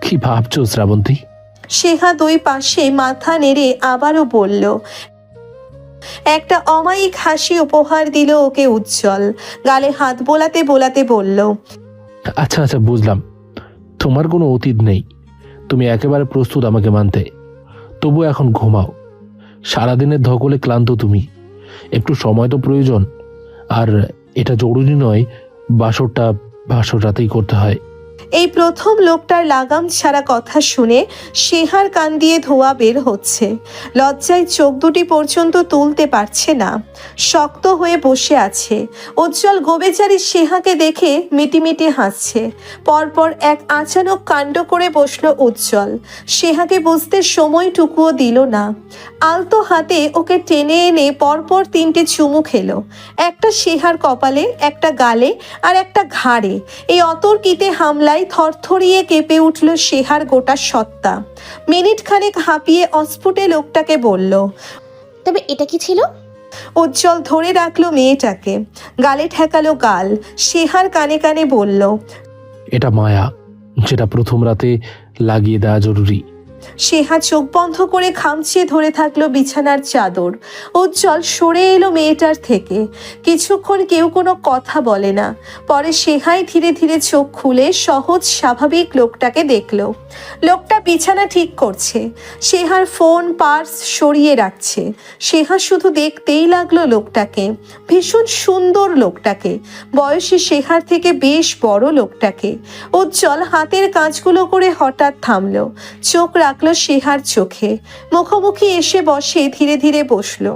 কি ভাবছো শ্রাবন্তী? সেহা দুই পাশে মাথা নেড়ে আবারও বলল। একটা অমায়িক হাসি উপহার দিল ওকে উজ্জ্বল। গালে হাত বোলাতে বোলাতে বলল, আচ্ছা আচ্ছা, বুঝলাম। তোমার কোনো অতীত নেই, তুমি একেবারে প্রস্তুত আমাকে মানতে। তবু এখন ঘুমাও, সারাদিনের ধকলে ক্লান্ত তুমি, একটু সময় তো প্রয়োজন। আর এটা জরুরি নয় বাসরটা বাসর রাতেই করতে হয়। এই প্রথম লোকটার লাগাম ছাড়া কথা শুনে সেহার কান দিয়ে ধোঁয়া বের হচ্ছে। লজ্জায় চোখ দুটি পর্যন্ত তুলতে পারছে না, শক্ত হয়ে বসে আছে। উজ্জ্বল গোবেচারী সেহাকে দেখে মিটিমিটি হাসছে। পরপর এক আচানক কাণ্ড করে বসলো উজ্জ্বল। সেহাকে বুঝতে সময়টুকুও দিল না। আলতো হাতে ওকে টেনে এনে পরপর 3টে চুমু খেলো, একটা সেহার কপালে, একটা গালে আর একটা ঘাড়ে। এই অতর্কিতে হামলায় থরথরিয়ে কেঁপে উঠল সেহার গোটা সত্তা। মিনিট খানেক হাঁপিয়ে অস্ফুটে লোকটাকে বলল, তবে এটা কি ছিল? উজ্জ্বল ধরে রাখলো মেয়েটাকে, গালে ঠেকালো গাল। সেহার কানে কানে বলল, এটা মায়া, যেটা প্রথম রাতে লাগিয়ে দেওয়া জরুরি। সেহা চোখ বন্ধ করে খামচিয়ে ধরে থাকলো বিছানার চাদর। উজ্জ্বল সরে এলো মেয়েটার থেকে। কিছুক্ষণ কেউ কোনো কথা বলে না। পরে সেহাই ধীরে ধীরে চোখ খুলে সহজ স্বাভাবিক লোকটাকে দেখলো। লোকটা বিছানা ঠিক করছে, সেহার ফোন পার্স সরিয়ে রাখছে। সেহা শুধু দেখতেই লাগলো লোকটাকে, ভীষণ সুন্দর লোকটাকে, বয়সে সেহার থেকে বেশ বড় লোকটাকে। উজ্জ্বল হাতের কাজগুলো করে হঠাৎ থামলো, চোখ রাখলো সেহার চোখে। মুখোমুখি এসে বসে ধীরে ধীরে বসলো।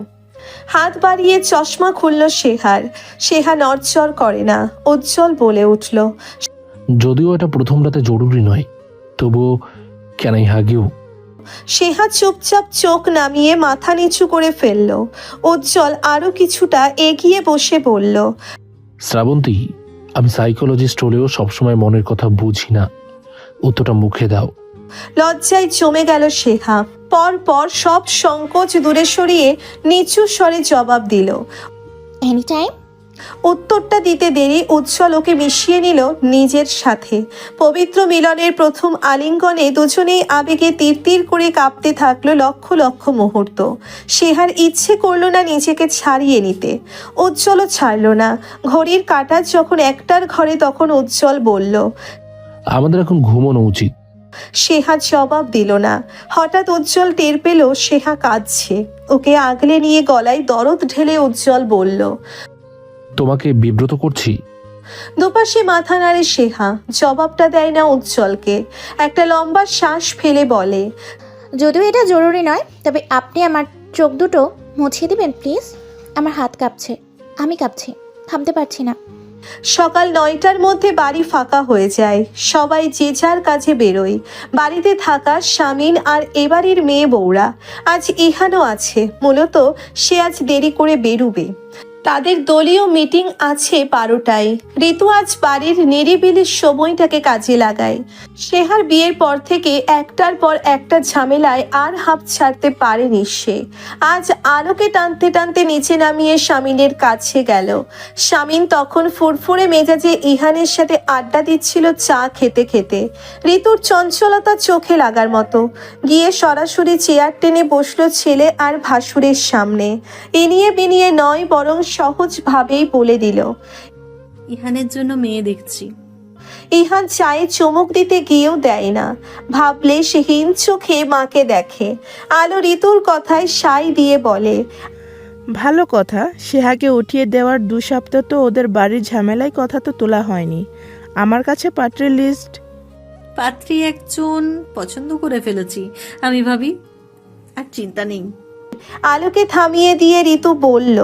হাত বাড়িয়ে চশমা খুলল সেহার। সেহা নড়চড় করে না। উজ্জ্বল বলে উঠল, যদিও এটা প্রথম রাতে জরুরি নয়, তবুও ক্যান আই হাগ ইউ? সেহা চুপচাপ চোখ নামিয়ে মাথা নিচু করে ফেলল। উজ্জ্বল আরো কিছুটা এগিয়ে বসে বলল, শ্রাবন্তী, আমি সাইকোলজিস্ট হলেও সবসময় মনের কথা বুঝি না, উত্তরটা মুখে দাও। লজ্জায় জমে গেল সেহা। পর পর সব সংকোচ দূরে সরিয়ে নিচু স্বরে জবাব দিল। Any time. উত্তরটা দিতে দেরি উজ্জ্বল ওকে মিশিয়ে নিল নিজের সাথে। পবিত্র মিলনের প্রথম আলিঙ্গনে দুজনেই আবেগে তিরতির করে কাঁপতে থাকলো লক্ষ লক্ষ মুহূর্ত। সেহার ইচ্ছে করলো না নিজেকে ছাড়িয়ে নিতে, উজ্জ্বলও ছাড়ল না। ঘড়ির কাঁটা যখন 1টার ঘরে তখন উজ্জ্বল বলল, আমাদের এখন ঘুমানো উচিত। সেহা জবাব দিল না। হঠাৎ উজ্জ্বল টের পেল সেহা কাঁদছে। ওকে আগলে নিয়ে গলায় দরদ ঢেলে উজ্জ্বল বলল, তোমাকে বিব্রত করছি? দুপাশে মাথা নাড়ে সেহা, জবাবটা দেয় না উজ্জ্বলকে। একটা লম্বা শ্বাস ফেলে বলে, যদিও এটা জরুরি নয়, তবে আপনি আমার চোখ দুটো মুছিয়ে দিবেন প্লিজ। আমার হাত কাঁপছে, আমি কাঁপছি, থামতে পারছি না। সকাল 9টার মধ্যে বাড়ি ফাঁকা হয়ে যায়। সবাই যে যার কাজে বেরোয়। বাড়িতে থাকা শামিন আর এবাড়ির মেয়ে বউরা। আজ ইহানও আছে, মূলত সে আজ দেরি করে বেরুবে। তাদের দলীয় মিটিং আছে 12টায়। ঋতু আজ বাড়ির নিরিবিলি সময়টাকে কাজে লাগায়। সেহার বিয়ের পর থেকে একটার পর একটা ঝামেলায় আর হাঁপ ছাড়তে পারেনি সে। আজ আলোকে টানতে টানতে নিচে নামিয়ে শামিনের কাছে গেল। শামিন তখন ফুরফুরে মেজাজে ইহানের সাথে আড্ডা দিচ্ছিল চা খেতে খেতে। ঋতুর চঞ্চলতা চোখে লাগার মতো। গিয়ে সরাসরি চেয়ার টেনে বসলো ছেলে আর ভাসুরের সামনে। ইনিয়ে বিনিয়ে নয়, বরং সহজভাবেই বলে দিল, ইহানের জন্য মেয়ে দেখছি। ইহান চায়ে চমক দিতে গিয়েও দেয় না। ভাবলে সে হীন চোখে মাকে দেখে। আলো ঋতুর কথায় সাই দিয়ে বলে, ভালো কথা। সেহাকে উঠিয়ে দেওয়ার 2 সপ্তাহ তো ওদের বাড়ির ঝামেলায় কথা তো তোলা হয়নি। আমার কাছে পাত্রের লিস্ট। পাত্রী একজন পছন্দ করে ফেলেছি আমি, ভাবি আর চিন্তা নেই। আলোকে থামিয়ে দিয়ে ঋতু বলল,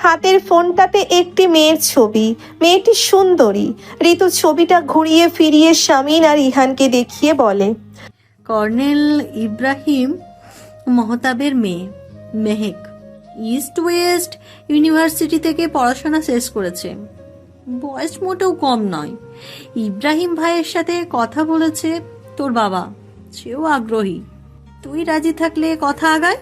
হাতের ফোনটাতে একটি মেয়ের ছবি। মেয়েটি সুন্দরী। ঋতু ছবিটা ঘুরিয়ে ফিরিয়ে শামিন আর ইহানকে দেখিয়ে বলে, কর্নেল ইব্রাহিম মহতাবের মেয়ে মেহেক, ইস্ট ওয়েস্ট ইউনিভার্সিটি থেকে পড়াশোনা শেষ করেছে। বয়স মোটেও কম নয়। ইব্রাহিম ভাইয়ের সাথে কথা বলেছে তোর বাবা, সেও আগ্রহী। তুই রাজি থাকলে কথা আগায়।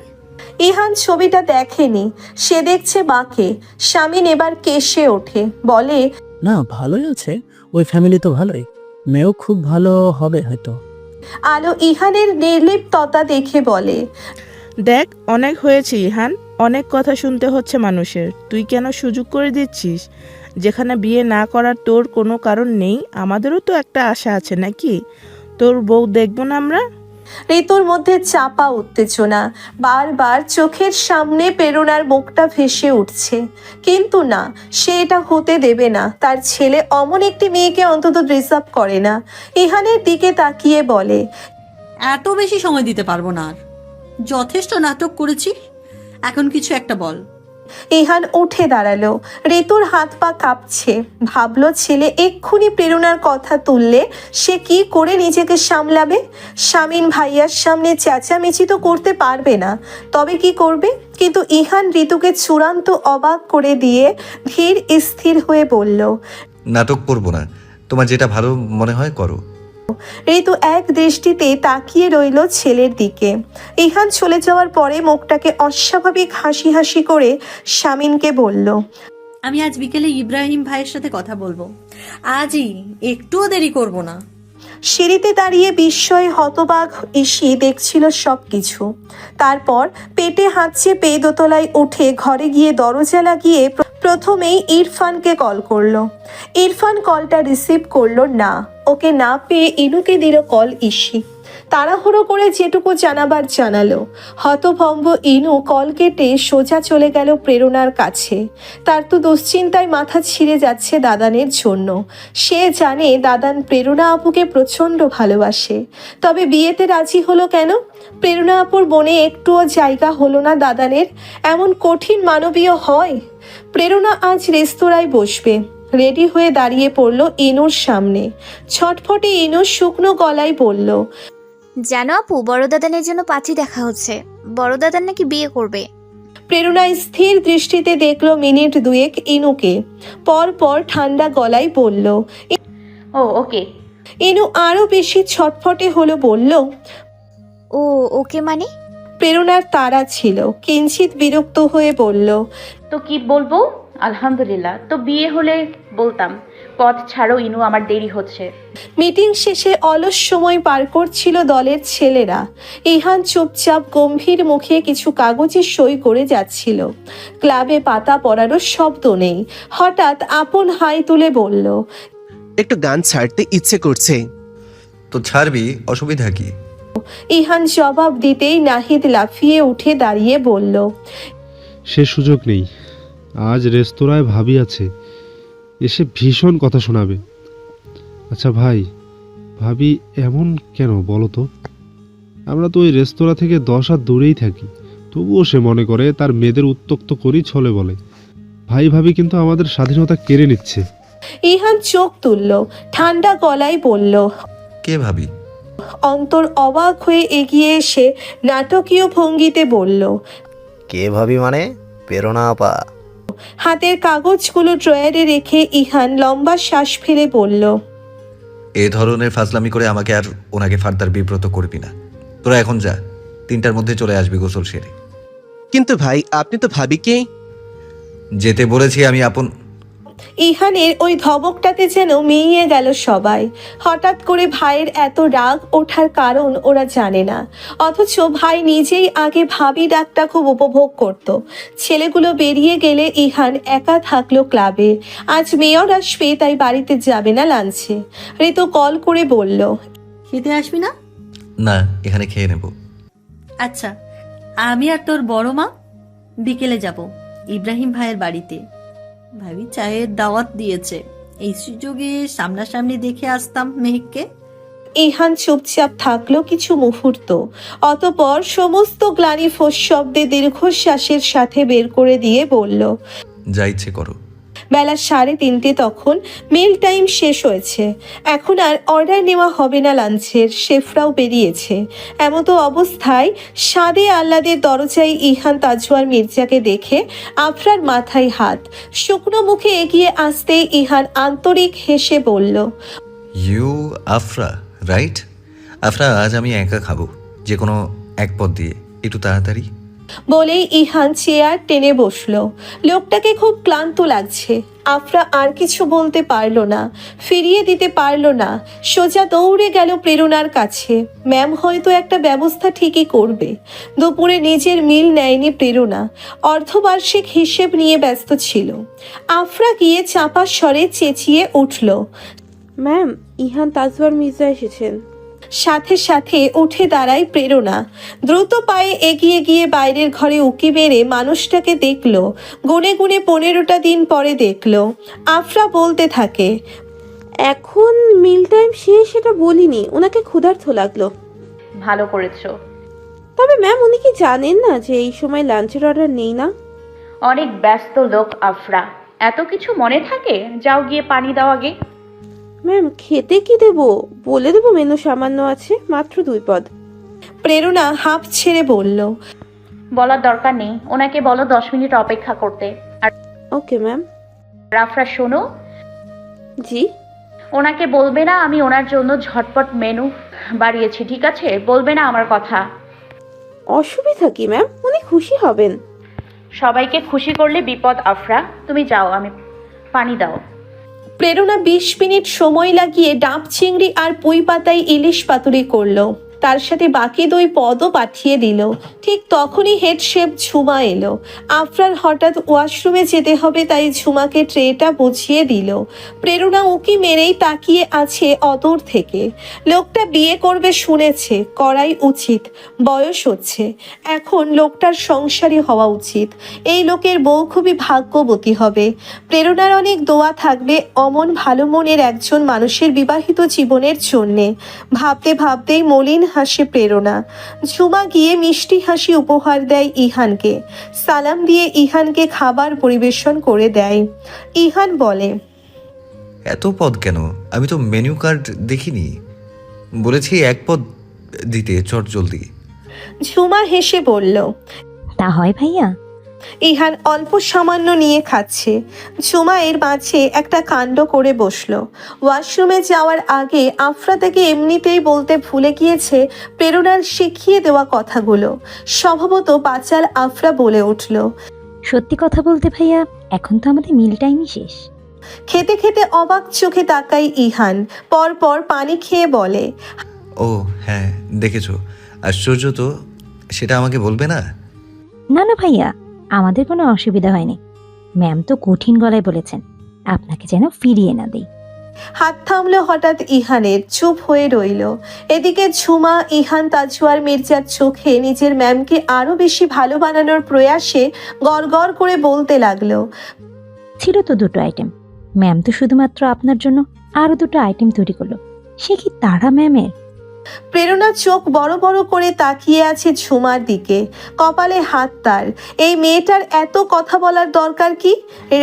ইহান ছবিটা দেখেনি, সে দেখছে মাকে। শামিন এবার কেশে ওঠে, বলে, না, ভালোই আছে। ওই ফ্যামিলি তো ভালোই, মেয়েও খুব ভালো হবে হয়তো। আলো ইহানের নির্লিপ্ততা দেখে বলে, দেখ অনেক হয়েছে ইহান, অনেক কথা শুনতে হচ্ছে মানুষের। তুই কেন সুযোগ করে দিচ্ছিস? যেখানে বিয়ে না করার তোর কোনো কারণ নেই, আমাদেরও তো একটা আশা আছে নাকি? তোর বউ দেখবো না আমরা? ঋতুর মধ্যে চাপা উত্তেজনা, বারবার চোখের সামনে প্রেরণার মুখটা ভেসে উঠছে, কিন্তু না, সে এটা হতে দেবে না। তার ছেলে অমন একটি মেয়েকে অন্তত ডিজার্ভ করে না। ইহানের দিকে তাকিয়ে বলে, এত বেশি সময় দিতে পারবো না আর। যথেষ্ট নাটক করেছি, এখন কিছু একটা বল। ইহান উঠে দাঁড়ালো। ঋতুর হাত পা কাঁপছে। ভাবলো ছেলে এক্ষুনি প্রেরণার কথা তুললে সে কি করে নিজেকে সামলাবে। শামীন ভাইয়ার সামনে চেঁচামেচি তো করতে পারবে না, তবে কি করবে? কিন্তু ইহান ঋতুকে চূড়ান্ত অবাক করে দিয়ে ধীর স্থির হয়ে বলল, নাটক করবো না, তোমার যেটা ভালো মনে হয় করো। ঋতু এক দৃষ্টিতে তাকিয়ে রইল ছেলের দিকে। ইহান চলে যাওয়ার পরে মুখটাকে অস্বাভাবিক হাসি হাসি করে শামীনকে বলল, আমি আজ বিকেলে ইব্রাহিম ভাইয়ের সাথে কথা বলবো, আজই, একটুও দেরি করব না। সিঁড়িতে দাঁড়িয়ে বিস্ময়ে হতবাক ইসি দেখছিল সবকিছু। তারপর পেটে হাত চেপে দোতলায় উঠে ঘরে গিয়ে দরজা লাগিয়ে প্রথমেই ইরফানকে কল করলো। ইরফান কলটা রিসিভ করলো না। ওকে না পেয়ে ইনুকে দিল কল ইসি। তাড়াহুড়ো করে যেটুকু জানাবার জানালো। হতভম্ব ইনু কল কেটে সোজা চলে গেল প্রেরণার কাছে। তার তো দুশ্চিন্তায় মাথা ছিঁড়ে যাচ্ছে দাদানের জন্য। সে জানে দাদান প্রেরণা আপুকে প্রচণ্ড ভালোবাসে, তবে বিয়েতে রাজি হলো কেন? প্রেরণা আপুর মনে একটুও জায়গা হলো না দাদানের? এমন কঠিন মানবীয় হয়? প্রেরণা আজ রেস্তোরাঁয় বসবে। রেডি হয়ে দাঁড়িয়ে পড়ল ইনুর সামনে। ছটফটে ইনু শুকনো গলায় বলল, জানো আপু, বড় দাদানের জন্য পাত্রী দেখা হচ্ছে। বড় দাদান নাকি বিয়ে করবে। প্রেরণা স্থির দৃষ্টিতে দেখলো মিনিট দুয়েক ইনুকে, পর পর ঠান্ডা গলায় বলল। ও ওকে। ইনু আরো বেশি ছটফটে হলো, বলল, ও ওকে মানে? প্রেরণার তাড়া ছিল, কিঞ্চিত বিরক্ত হয়ে বলল, তো কি বলবো? আলহামদুলিল্লাহ, তো বিয়ে হলে বলতাম। পথ ছাড়ো ইনু, আমার দেরি হচ্ছে। মিটিং শেষে অলস সময় পার করছিল দলের ছেলেরা। ইহান চুপচাপ গম্ভীর মুখে কিছু কাগজে সই করে যাচ্ছিল। ক্লাবে পাতা পড়ারও শব্দ নেই। হঠাৎ আপন হাই তুলে বলল, একটু গান ছাড়তে ইচ্ছে করছে। তো ছাড়বি, অসুবিধা কি? ইহান জবাব দিতেই নাহিদ লাফিয়ে উঠে দাঁড়িয়ে বলল, সে সুযোগ নেই। আজ রেস্তোরাঁয় ভাবি আছে, এসে ভীষণ কথা শোনাবে। আচ্ছা ভাই, ভাবি এমন কেন বলো তো? আমরা তো ওই রেস্তোরাঁ থেকে 10 হাত দূরেই থাকি, তবুও সে মনে করে তার মেয়েদের উত্ত্যক্ত করি ছলে বলে। ভাই ভাবি কিন্তু আমাদের স্বাধীনতা কেড়ে নিচ্ছে। ইহান চোখ তুলল, ঠান্ডা গলায় বলল। কে ভাবি? অন্তর অবাক হয়ে এগিয়ে এসে নাটকীয় ভঙ্গিতে বলল, কে ভাবি মানে? প্রেরণা আপা। হাতের কাগজগুলো ড্রয়ারে রেখে ইহান লম্বা শ্বাস ফেলে বলল, এ ধরনের ফাজলামি করে আমাকে আর ওনাকে ফার্দার বিব্রত করবি না। তোরা এখন যা, 3টার মধ্যে চলে আসবি গোসল সেরে। কিন্তু ভাই, আপনি তো ভাবিকে। যেতে বলেছি আমি আপন। ইহানের ওই ধমকটাতে যেন মিইয়ে গেল সবাই। হঠাৎ করে ভাইয়ের এত রাগ ওঠার কারণ ওরা জানে না, অথচ ভাই নিজেই আগে ভাবি ডাকটা খুব উপভোগ করত। ছেলেগুলো বেরিয়ে গেলে ইহান একা থাকলো ক্লাবে। আজ মেয়র আসবে, তাই বাড়িতে যাবে না লাঞ্চে। ঋতু কল করে বলল, খেতে আসবি না? না, এখানে খেয়ে নেব। আচ্ছা, আমি আর তোর বড় মা বিকেলে যাব ইব্রাহিম ভাইয়ের বাড়িতে। ভাবি চায়ের দাওয়াত দিয়েছে, এই সুযোগে সামনাসামনি দেখে আসতাম মেহেককে। ইহান চুপচাপ থাকলো কিছু মুহূর্ত। অতপর সমস্ত গ্লানি ফোঁস শব্দে দীর্ঘশ্বাসের সাথে বের করে দিয়ে বলল, যা ইচ্ছে করো। বেলা 3:30 তখন মিল টাইম শেষ হয়েছে। এখন আর অর্ডার নেওয়া হবে না লাঞ্চের, শেফরাও বেরিয়েছে। এমতো অবস্থায় সাদে আহ্লাদের দরজায় ইহান তাজওয়ার মির্জাকে দেখে আফরার মাথায় হাত। শুকনো মুখে এগিয়ে আসতে ইহান আন্তরিক হেসে বলল, ইউ আফরা, রাইট? আফরা, আজ আমি একা খাবো, যে কোনো এক পদ দিয়ে, একটু তাড়াতাড়ি। বলেই ইহান চেয়ার টেনে বসলো। লোকটাকে খুব ক্লান্ত লাগছে। আফরা আর কিছু বলতে পারল না, ফিরিয়ে দিতে পারল না। সোজা দৌড়ে গেল প্রেরণার কাছে। ম্যাম হয়তো একটা ব্যবস্থা ঠিকই করবে। দুপুরে নিজের মিল নেয়নি প্রেরণা, অর্ধবার্ষিক হিসেব নিয়ে ব্যস্ত ছিল। আফরা গিয়ে চাপা স্বরে চেঁচিয়ে উঠল। ম্যাম, ইহান তাজওয়ার মির্জা এসেছেন। সাথে সাথে উঠে দাঁড়ায় প্রেরণা। দ্রুত পায়ে এগিয়ে গিয়ে বাইরের ঘরে উকি মেরে মানুষটাকে দেখলো। গুনে গুনে 15টা দিন পরে দেখলো। আফরা বলতে থাকে, এখন মিল টাইম শেষ সেটা বলিনি, ওনাকে ক্ষুধার্ত লাগলো। ভালো করেছো। তবে ম্যাম, উনি কি জানেন না যে এই সময় লাঞ্চের অর্ডার নেই না? অনেক ব্যস্ত লোক আফরা, এত কিছু মনে থাকে? যাও গিয়ে পানি দাও আগে। ম্যাম, খেতে কি দেবো বলে দেবো? মেনু সামান্য আছে, মাত্র 2 পদ। প্রেরণা হাঁপ ছেড়ে বলল। বলার দরকার নেই, ওনাকে বলো 10 মিনিট অপেক্ষা করতে। আর ওকে ম্যাম। আফরা শোনো, জি। ওনাকে বলবে না আমি ওনার জন্য ঝটপট মেনু বাড়িয়েছি, ঠিক আছে? বলবে না আমার কথা। অসুবিধা কি ম্যাম? উনি খুশি হবেন। সবাইকে খুশি করলে বিপদ আফরা, তুমি যাও, আমি পানি দাও। প্রেরণা 20 মিনিট সময় লাগিয়ে ডাব চিংড়ি আর পুঁই পাতায় ইলিশ পাতুরি করলো। তার সাথে বাকি 2 পদও পাঠিয়ে দিল। ঠিক তখনই হেড শেফ ঝুমা এলো। আফরার হঠাৎ ওয়াশরুমে যেতে হবে, তাই ঝুমাকে ট্রেটা বুঝিয়ে দিল। প্রেরণা উকি মেরেই তাকিয়ে আছে অদূর থেকে। লোকটা বিয়ে করবে শুনেছে, করাই উচিত। বয়স হচ্ছে, এখন লোকটার সংসারী হওয়া উচিত। এই লোকের বউ খুবই ভাগ্যবতী হবে। প্রেরণার অনেক দোয়া থাকবে অমন ভালো মনের একজন মানুষের বিবাহিত জীবনের জন্যে। ভাবতে ভাবতেই মলিন হাসে প্রেরণা। ঝুমা গিয়ে মিষ্টি হাসি উপহার দেয় ইহানকে। সালাম দিয়ে ইহানকে খাবার পরিবেশন করে দেয়। ইহান বলে, এত পদ কেন? আমি তো মেনু কার্ড দেখিনি। বলেছি 1 পদ দিতে, চট জলদি। ঝুমা হেসে বলল, তা হয় ভাইয়া। ইহান অল্প সামান্য নিয়ে খাচ্ছে। ঝুমা এর মাঝে একটা কাণ্ড করে বসলো। ওয়াশরুমে যাওয়ার আগে আফরা তাকে এমনিতেই বলতে ভুলে গিয়েছে প্রেরণার শিখিয়ে দেওয়া কথাগুলো। স্বভাবত বাচাল আফরা বলে উঠল, সত্যি কথা বলতে ভাইয়া, এখন তো আমাদের মিল টাইমই শেষ। খেতে খেতে অবাক চোখে তাকায় ইহান। পরপর পানি খেয়ে বলে, ও হ্যাঁ, দেখেছো? আশ্চর্য তো, সেটা আমাকে বলবে না? না না ভাইয়া, আমাদের কোনো অসুবিধা হয়নি। ম্যাম তো কঠিন গলায় বলেছেন আপনাকে যেন ফিরিয়ে না দেই। হাত থামলো হঠাৎ ইহানের, চুপ হয়ে রইল। এদিকে ঝুমা ইহান তাজওয়ার মির্জার চোখে নিজের ম্যামকে আরো বেশি ভালো বানানোর প্রয়াসে গড়গড় করে বলতে লাগলো, ছিল তো 2টো আইটেম, ম্যাম তো শুধুমাত্র আপনার জন্য আরো 2টো আইটেম তৈরি করলো। সে কি তারা ম্যামের? প্রেরণা চোখ বড় বড় করে তাকিয়ে আছে ঝুমার দিকে, কপালে হাত তার। এই মেয়েটার এত কথা বলার দরকার কি?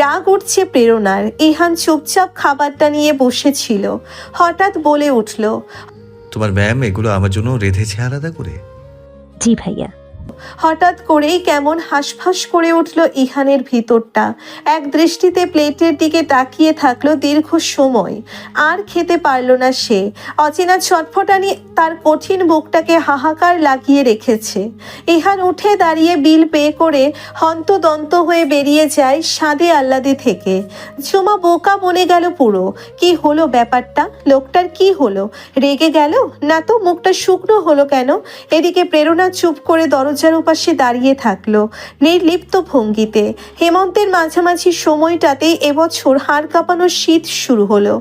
রাগ উঠছে প্রেরণার। ইহান চুপচাপ খাবারটা নিয়ে বসেছিল। হঠাৎ বলে উঠল, তোমার ম্যাম এগুলো আমার জন্য রেঁধেছে আলাদা করে? জি ভাইয়া। হঠাৎ করেই কেমন হাঁসফাঁস করে উঠল ইহানের ভিতরটা। এক দৃষ্টিতে প্লেটের দিকে তাকিয়ে থাকলো দীর্ঘ সময়। আর খেতে পারল না সে। অচেনা ছটফটানি তার কঠিন বুকটাকে হাহাকার লাগিয়ে রেখেছে। ইহান উঠে দাঁড়িয়ে বিল পে করে হন্তদন্ত হয়ে বেরিয়ে যায় স্বাদে আহ্লাদে থেকে। ঝুমা বোকা বনে গেল পুরো। কি হলো ব্যাপারটা? লোকটার কি হলো? রেগে গেল? না তো, মুখটা শুকনো হলো কেন? এদিকে প্রেরণা চুপ করে দরজার উপাসে দাঁড়িয়ে থাকলো নির্লিপ্ত ভঙ্গিতে। হেমন্তের মাঝামাঝি সময়টাতেই এবছর হাড় কাঁপানো শীত শুরু হলো।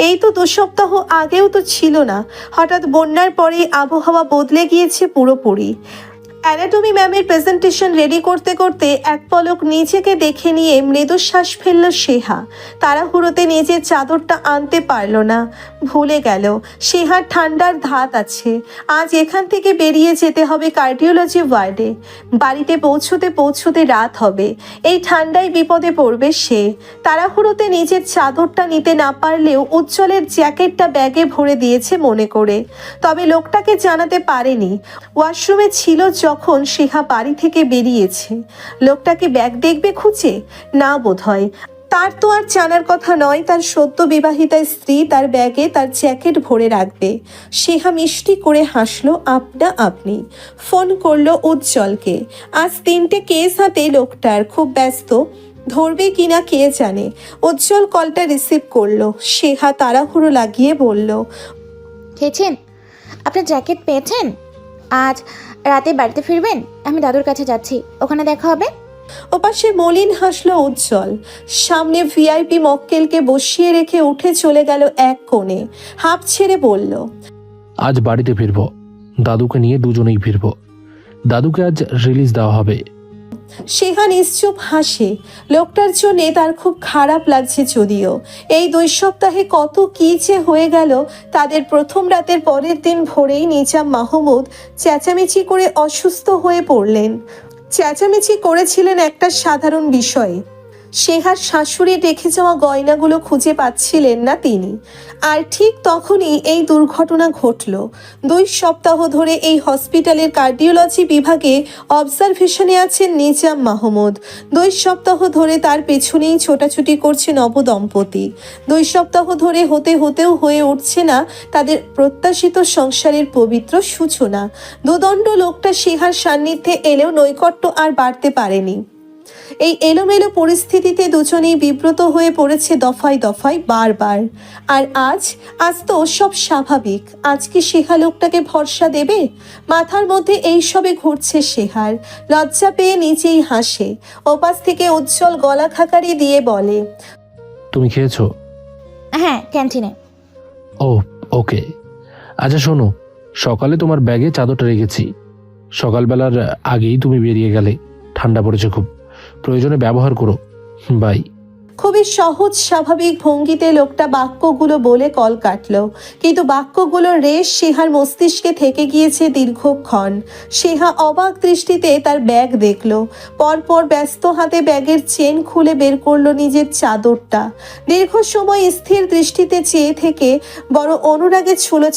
এই তো 2 সপ্তাহ আগেও তো ছিল না। হঠাৎ বন্যার পরে আবহাওয়া বদলে গিয়েছে পুরোপুরি। অ্যানাটমি ম্যামের প্রেজেন্টেশন রেডি করতে করতে এক পলক নিজেকে দেখে নিয়ে মৃদু শ্বাস ফেলল সেহা। তাড়াহুড়োতে নিজের চাদরটা আনতে পারল না, ভুলে গেল সেহার ঠান্ডার ধাত আছে। আজ এখান থেকে বেরিয়ে যেতে হবে কার্ডিওলজি ওয়ার্ডে। বাড়িতে পৌঁছতে পৌঁছতে রাত হবে। এই ঠান্ডায় বিপদে পড়বে সে। তাড়াহুড়োতে নিজের চাদরটা নিতে না পারলেও উজ্জ্বলের জ্যাকেটটা ব্যাগে ভরে দিয়েছে মনে করে। তবে লোকটাকে জানাতে পারেনি ওয়াশরুমে ছিল যখন সেহা বাড়ি থেকে বেরিয়েছে। লোকটাকে ব্যাগ দেখবে খুঁজে? না বোধহয়। তার তো আর জানার কথা নয় তার সদ্য বিবাহিতা স্ত্রী তার ব্যাগে তার জ্যাকেট ভরে রাখবে। সেহা মিষ্টি করে হাসলো আপনা আপনি। ফোন করলো উজ্জ্বলকে। আজ 3টে কেস হাতে লোকটার, খুব ব্যস্ত, ধরবে কিনা কে জানে। উজ্জ্বল কলটা রিসিভ করলো। সেহা তাড়াহুড়ো লাগিয়ে বলল, খেয়েছেন? আপনার জ্যাকেট পেয়েছেন? আজ রাতে বাড়িতে ফিরবেন? আমি দাদুর কাছে যাচ্ছি, ওখানে দেখা হবে। ওপাশে মলিন হাসলো উজ্জ্বল। সামনে ভিআইপি মক্কেলকে বসিয়ে রেখে উঠে চলে গেল এক কোণে। হাঁপ ছেড়ে বলল, আজ বাড়িতে ফিরবো, দাদুকে নিয়ে দুজনেই ফিরবো। দাদুকে আজ রিলিজ দেওয়া হবে। সেহা নিশ্চুপ হাসে। লোকটার জন্যে তার খুব খারাপ লাগছে যদিও। এই 2 সপ্তাহে কত কী যে হয়ে গেল। তাদের প্রথম রাতের পরের দিন ভোরেই নিজাম মাহমুদ চেঁচামেচি করে অসুস্থ হয়ে পড়লেন। চেঁচামেচি করেছিলেন একটা সাধারণ বিষয়ে। সেহার শাশুড়ি রেখে যাওয়া গয়নাগুলো খুঁজে পাচ্ছিলেন না তিনি। আর ঠিক তখনই এই দুর্ঘটনা ঘটল। 2 সপ্তাহ ধরে এই হসপিটালের কার্ডিওলজি বিভাগে অবজারভেশনে আছেন নিজাম মাহমুদ। 2 সপ্তাহ ধরে তার পেছনেই ছোটাছুটি করছে নবদম্পতি। 2 সপ্তাহ ধরে হতেও হয়ে উঠছে না তাদের প্রত্যাশিত সংসারের পবিত্র সূচনা। দুদণ্ড লোকটা সেহার সান্নিধ্যে এলেও নৈকট্য আর বাড়তে পারেনি। এই এলোমেলো পরিস্থিতিতে দুজনেই বিব্রত হয়ে পড়েছে দফায় দফায় বারবার। আর আজ তো সব স্বাভাবিক। আজ কি সেহা লোকটাকে ভরসা দেবে? মাথার মধ্যে এই সবে ঘুরছে সেহার। লজ্জা পেয়ে নিচেই হাসে। ওপাশ থেকে উজ্জ্বল গলা খাকারি দিয়ে বলে, তুমি খেয়েছো? হ্যাঁ, ক্যান্টিনে। ও ওকে। আচ্ছা শোনো, সকালে তোমার ব্যাগে চাদরটা রেখেছি। সকালবেলার আগেই তুমি বেরিয়ে গেলে, ঠান্ডা পড়েছে খুব, প্রয়োজনে ব্যবহার করো। বাই। খুবই সহজ স্বাভাবিক ভঙ্গিতে লোকটা বাক্যগুলো বলে কল কাটল। কিন্তু বাক্যগুলোর রেশ সেহার মস্তিষ্কে থেকে গিয়েছে দীর্ঘক্ষণ। সেহা অবাক দৃষ্টিতে তার ব্যাগ দেখল। পরপর ব্যস্ত হাতে ব্যাগের চেন খুলে বের করলো নিজের চাদরটা। দীর্ঘ সময় স্থির দৃষ্টিতে চেয়ে থেকে বড় অনুরাগে ছুলো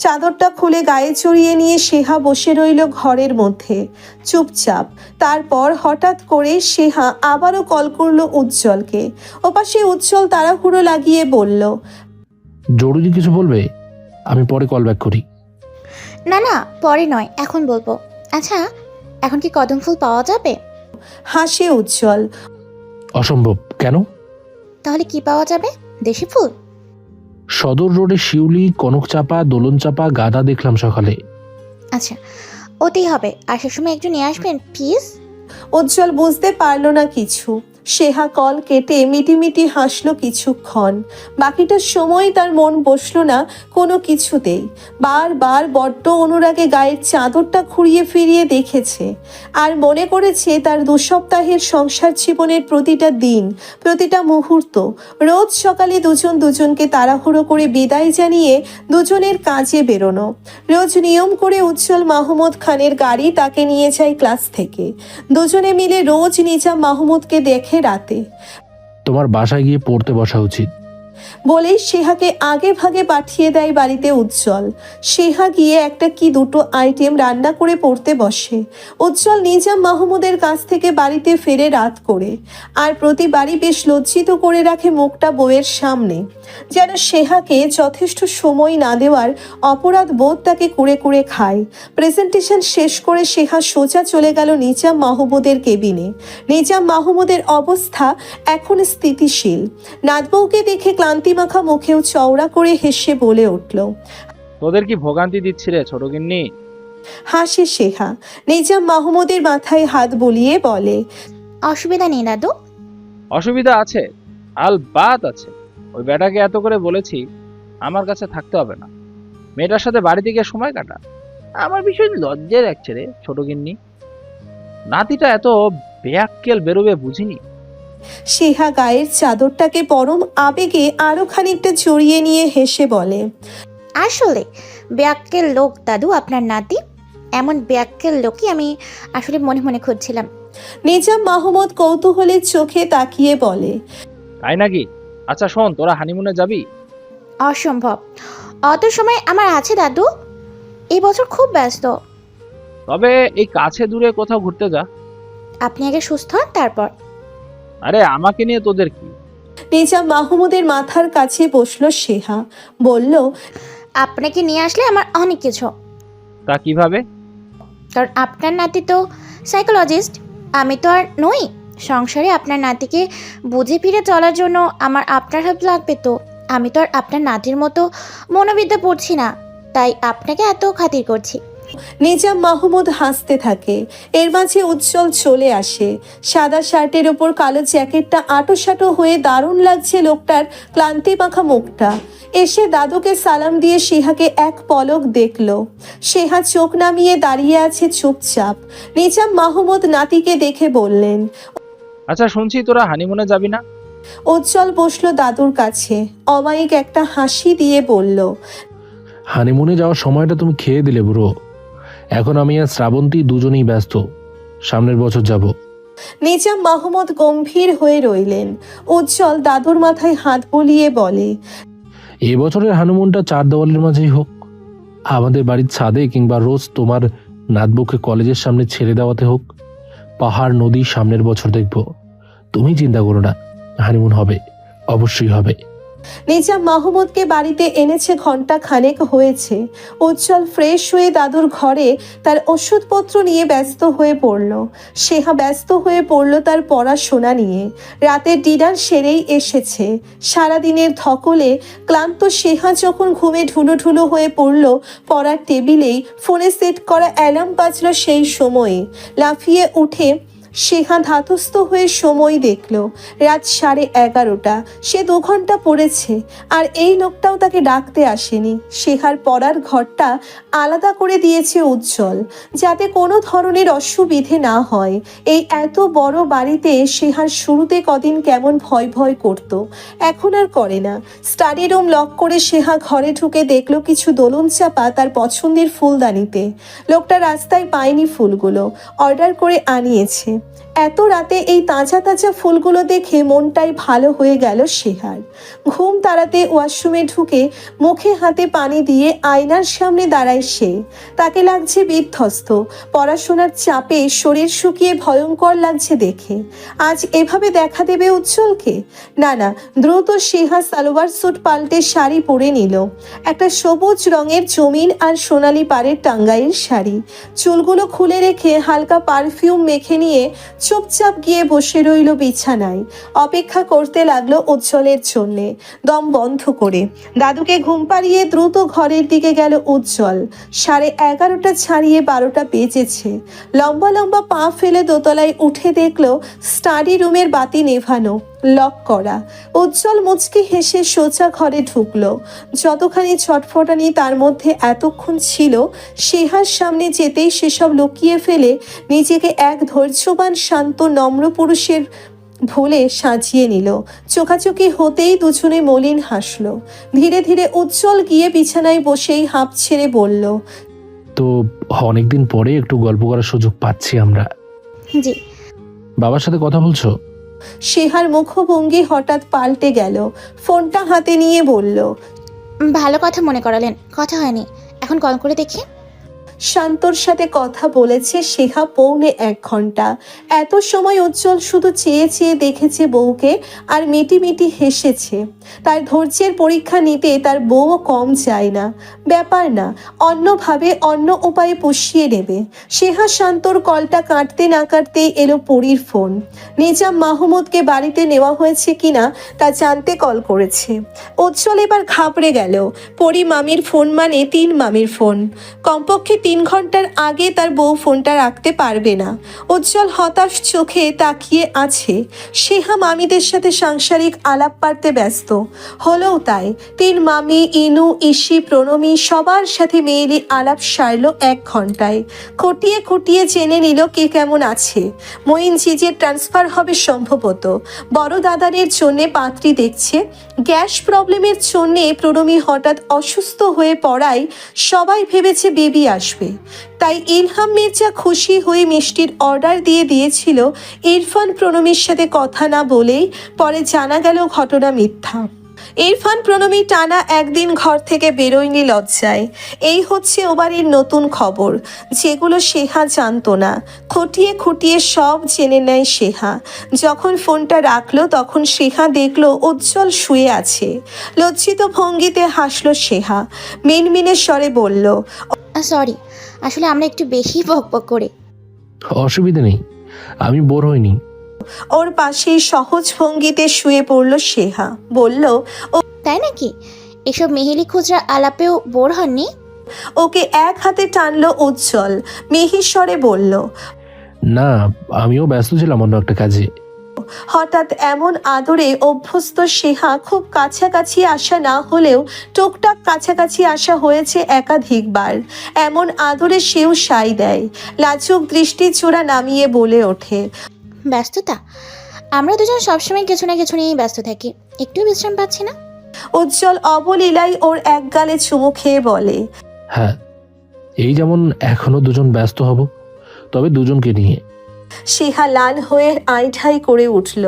চাদরটা খুলে গায়ে চড়িয়ে নিয়ে সেহা বসে রইল ঘরের মধ্যে চুপচাপ। তারপর হঠাৎ করে সেহা আবারও কল করলো উজ্জ্বলকে। ওপাশে উজ্জ্বল তাড়াহুড়ো লাগিয়ে বলল, জরুরি কিছু বলবে? আমি পরে কল ব্যাক করি। না, পরে নয়, এখন বলবো। আচ্ছা, এখন কি কদম ফুল পাওয়া যাবে? হাসে উজ্জ্বল। অসম্ভব। কেন? তাহলে কি পাওয়া যাবে? দেশি ফুল? সদর রোডে শিউলি, কনকচাপা, দোলনচাপা, গাঁদা দেখলাম সকালে। আচ্ছা, ওতেই হবে। আসার সময় একটু নিয়ে আসবেন প্লিজ। উজ্জ্বল বুঝতে পারল না কিছু। সেহা কল কেটে মিটিমিটি হাসলো কিছুক্ষণ। বাকিটা সময় তার মন বসলো না কোনো কিছুতেই। বারবার বড্ড অনুরাগে গায়ের চাদরটা ঘুরিয়ে ফিরিয়ে দেখেছে। আর মনে করেছে তার 2 সপ্তাহের সংসার জীবনের প্রতিটা দিন, প্রতিটা মুহূর্ত। রোজ সকালে দুজনকে তাড়াহুড়ো করে বিদায় জানিয়ে দুজনের কাজে বেরোনো। রোজ নিয়ম করে উজ্জ্বল মাহমুদ খানের গাড়ি তাকে নিয়ে যায় ক্লাস থেকে। দুজনে মিলে রোজ নিজাম মাহমুদকে দেখে রাতে। তোমার বাসায় গিয়ে পড়তে বসা উচিত বলেই সেহাকে আগে ভাগে পাঠিয়ে দেয় বাড়িতে উজ্জ্বল। সেহা গিয়ে একটা কি দুটো আইটেম রান্না করে পড়তে বসে। উজ্জ্বল নিজাম মাহমুদের কাছ থেকে বাড়িতে ফেরে রাত করে। আর প্রতিবারই বেশ লজ্জিত করে রাখে মুখটা বউয়ের সামনে, যেন সেহাকে যথেষ্ট সময় না দেওয়ার অপরাধ বোধ তাকে কুড়ে কুড়ে খায়। প্রেজেন্টেশন শেষ করে সেহা সোজা চলে গেল নিজাম মাহমুদের কেবিনে। নিজাম মাহমুদের অবস্থা এখন স্থিতিশীল। নাতবউকে দেখে ক্লান্তিমাখা মুখেও চওড়া করে হেসে বলে উঠল, তোদের কি ভোগান্তি দিচ্ছি রে ছোট গিন্নি? হাসে সেহা। নিজাম মাহমুদের মাথায় হাত বুলিয়ে বলে, অসুবিধা নেই দাদু। অসুবিধা আছে, আলবাত আছে। ওই বেটাকে এত করে বলেছি আমার কাছে থাকতে হবে না, মেয়েটার সাথে বাড়িতে গিয়ে সময় কাটা। আমার বিষয় লজ্জায় রাখছে রে ছোট গিন্নি। নাতিটা এত বেয়াক্কেল বেরোবে বুঝিনি। সেহা গায়ের চাদরটাকে পরম আবেগে আরো খানিকটা জড়িয়ে নিয়ে হেসে বলে, আসলে ব্যাক্কেল লোক দাদু আপনার নাতি। এমন ব্যাক্কেল লোকই আমি আসলে মনে মনে খুঁজছিলাম। নিজাম মাহমুদ কৌতূহলের চোখে তাকিয়ে বলে, তাই নাকি? আচ্ছা শোন, তোরা হানিমুনে যাবি? অসম্ভব, অত সময় আমার আছে দাদু। এই বছর খুব ব্যস্ত। তবে এই কাছে দূরে কোথাও ঘুরতে যা। আপনি আগে সুস্থ হন তারপর। আরে আমাকে নিয়ে তোদের কি? নিজাম মাহমুদের মাথার কাছে বসলো সেহা, বলল, আপনাকে নিয়ে আসলে আমার অনেক কিছু, তা কিভাবে? কারণ আপনার নাতি তো সাইকোলজিস্ট, আমি তো আর নই। সংসারে আপনার নাতিকে বুঝে ফিরে চলার জন্য আমার আপনার হেল্প লাগবে। তো আমি তো আর আপনার নাতির মতো মনোবিদ্যা পড়ছি না, তাই আপনাকে এত খাতির করছি। নিজাম মাহমুদ হাসতে থাকে। এর মাঝে উজ্জ্বল চলে আসে। সাদা শার্টের ওপর কালো জ্যাকেটটা আঁটোসাঁটো হয়ে দারুণ লাগছে লোকটার ক্লান্তি মাখা মুখটা। এসে দাদুকে সালাম দিয়ে সেহাকে এক পলক দেখল। সেহা চোখ নামিয়ে দাঁড়িয়ে আছে চুপচাপ। নিজাম মাহমুদ নাতিকে দেখে বললেন, আচ্ছা শুনছি তোরা হানিমুনে যাবি না? উজ্জ্বল বসলো দাদুর কাছে, অমায়িক একটা হাসি দিয়ে বলল, হানিমুনে যাওয়ার সময়টা তুমি খেয়ে দিলে বুড়ো। এখন আমি আর শ্রাবন্তী দুজনেই ব্যস্ত, সামনের বছর যাব। নিজাম মাহমুদ গম্ভীর হয়ে রইলেন। উজ্জ্বল দাদুর মাথায় হাত বুলিয়ে বলে, এ বছরের হানিমুনটা 4 দেওয়ালের মাঝেই হোক, আমাদের বাড়ির ছাদে কিংবা রোজ তোমার নাতবুকে কলেজের সামনে ছেড়ে দেওয়াতে হোক। পাহাড় নদী সামনের বছর দেখব, তুমি চিন্তা করো না, হানিমুন হবে, অবশ্যই হবে। নিজাম মাহমুদকে বাড়িতে এনেছে ঘন্টা খানেক হয়েছে। উজ্জ্বল ফ্রেশ হয়ে দাদুর ঘরে তার ওষুধপত্র নিয়ে ব্যস্ত হয়ে পড়ল। সেহা ব্যস্ত হয়ে পড়ল তার পড়াশোনা নিয়ে। রাতের ডিনার সেরেই এসেছে। সারাদিনের ধকলে ক্লান্ত সেহা যখন ঘুমে ঢুলো হয়ে পড়ল, পড়ার টেবিলেই ফোনে সেট করা অ্যালার্ম বাজল। সেই সময়ে লাফিয়ে উঠে সেহা ধাতস্থ হয়ে সময় দেখল, রাত 11:30। সে 2 ঘন্টা পড়েছে, আর এই লোকটাও তাকে ডাকতে আসেনি। সেহার পড়ার ঘরটা আলাদা করে দিয়েছে উজ্জ্বল, যাতে কোনো ধরনের অসুবিধে না হয়। এই এত বড় বাড়িতে সেহার শুরুতে কদিন কেমন ভয় করত, এখন আর করে না। স্টাডি রুম লক করে সেহা ঘরে ঢুকে দেখল কিছু দোলন চাপা তার পছন্দের ফুলদানিতে। লোকটা রাস্তায় পায়নি ফুলগুলো, অর্ডার করে আনিয়েছে। এত রাতে এই তাজা তাজা ফুলগুলো দেখে মনটাই ভালো হয়ে গেল সেহার। ঘুম তাড়াতে ওয়াশরুমে ঢুকে মুখে হাতে পানি দিয়ে আয়নার সামনে দাঁড়ায় সে। তাকে লাগছে বিধ্বস্ত, পড়াশোনার চাপে শরীর শুকিয়ে ভয়ঙ্কর লাগছে দেখে। আজ এভাবে দেখা দেবে উজ্জ্বলকে? না, দ্রুত সেহা সালোয়ার স্যুট পাল্টে শাড়ি পরে নিল। একটা সবুজ রঙের জমিন আর সোনালি পাড়ের টাঙ্গাইল শাড়ি। চুলগুলো খুলে রেখে হালকা পারফিউম মেখে নিয়ে চুপচাপ গিয়ে বসে রইল বিছানায়। অপেক্ষা করতে লাগলো উজ্জ্বলের জন্যে, দম বন্ধ করে। দাদুকে ঘুম পাড়িয়ে দ্রুত ঘরের দিকে গেল উজ্জ্বল। 11:30 ছাড়িয়ে 12টা বেজেছে। লম্বা পা ফেলে দোতলায় উঠে দেখলো স্টাডি রুমের বাতি নেভানো, লক করা। উজ্জ্বল মুচকি হেসে সোজা ঘরে ঢুকলো। যতখানি ছটফটানি তার মধ্যে এতক্ষণ ছিল, সেহার সামনে যেতেই সেসব লুকিয়ে ফেলে নিজেকে এক ধৈর্যবান শান্ত নম্র পুরুষের ভুলে সাজিয়ে নিল। চোখাচোখি হতেই দুজনে মলিন হাসলো। ধীরে ধীরে উজ্জ্বল গিয়ে বিছানায় বসেই হাঁপ ছেড়ে বলল, তো অনেকদিন পরে একটু গল্প করার সুযোগ পাচ্ছি আমরা। জি। বাবার সাথে কথা বলছো? সেহার মুখভঙ্গি হঠাৎ পাল্টে গেল। ফোনটা হাতে নিয়ে বলল, ভালো কথা মনে করালেন, কথা হয়নি, এখন কল করে দেখি। শান্তর সাথে কথা বলেছে সেহা 1.25 ঘন্টা। এত সময় উজ্জ্বল শুধু চেয়ে দেখেছে বউকে আর মিটি হেসেছে। তার ধৈর্যের পরীক্ষা নিতে তার বউও কম যায় না। ব্যাপার না, অন্যভাবে অন্য উপায়ে পুষিয়ে নেবে। সেহা শান্তর কলটা কাটতে না কাটতেই এলো পরীর ফোন। নিজাম মাহমুদকে বাড়িতে নেওয়া হয়েছে কিনা তা জানতে কল করেছে। উজ্জ্বল এবার ঘাবড়ে গেল। পরী মামির ফোন মানে 3 মামির ফোন। কমপক্ষে 3 ঘন্টার আগে তার বউ ফোনটা রাখতে পারবে না। উজ্জ্বল হতাশ চোখে তাকিয়ে আছে। সেহা মামিদের সাথে সাংসারিক আলাপ পারতে ব্যস্ত। হলেও তাই 3 মামি, ইনু, ইসি, প্রণমী সবার সাথে মেয়েলি আলাপ সারল 1 ঘন্টায়। খুঁটিয়ে জেনে নিল কে কেমন আছে। মঈন জিজের ট্রান্সফার হবে সম্ভবত। বড় দাদারের জন্যে পাত্রী দেখছে। গ্যাস প্রবলেমের জন্যে প্রণমী হঠাৎ অসুস্থ হয়ে পড়ায় সবাই ভেবেছে বেবি আসবে। তাই ইলহাম মির্জা খুশি হয়ে মিষ্টির অর্ডার দিয়েছিল। ইরফান প্রণমীর সাথে কথা না বলেই পরে জানা গেল ঘটনা মিথ্যা। ইরফান প্রণমী টানা একদিন ঘর থেকে বেরোয়নি লজ্জায়। এই হচ্ছে ও বাড়ির নতুন খবর, যেগুলো সেহা জানতো না। খুঁটিয়ে খুঁটিয়ে সব জেনে নেয় সেহা। যখন ফোনটা রাখলো তখন সেহা দেখলো উজ্জ্বল শুয়ে আছে। লজ্জিত ভঙ্গিতে হাসলো সেহা, মিনমিনে স্বরে বলল, সরি, আসলে আমরা একটু বেশি বকবক করি। অসুবিধা নেই, আমি বোর হইনি। ওর পাশেই সহজ ভঙ্গিতে শুয়ে পড়ল সেহা, বলল, তাই নাকি? এসব মেহেলি খুচরা আলাপেও বোর হননি? ওকে এক হাতে টানলো উজ্জ্বল, মিহির স্বরে বলল। না, আমিও ব্যস্ত ছিলাম অন্য একটা কাজে। হঠাৎ এমন আদরে অভ্যস্ত সেহা খুব কাছাকাছি আসা না হলেও টুকটাক কাছাকাছি আসা হয়েছে একাধিকবার। এমন আদরে সেও সাই দেয়। লাজুক দৃষ্টি চোরা নামিয়ে বলে ওঠে, ব্যস্ততা? আমরা দুজন সবসময় কিছু না কিছু নিয়েই ব্যস্ত থাকি, একটু বিশ্রাম পাচ্ছি না। উজ্জ্বল অবলীলায় ওর এক গালে চুমু খেয়ে বলে, হ্যাঁ, এই যেমন এখনো দুজন ব্যস্ত হব, তবে দুজনকে নিয়ে। সেহা লাল হয়ে আইঠাই করে উঠল।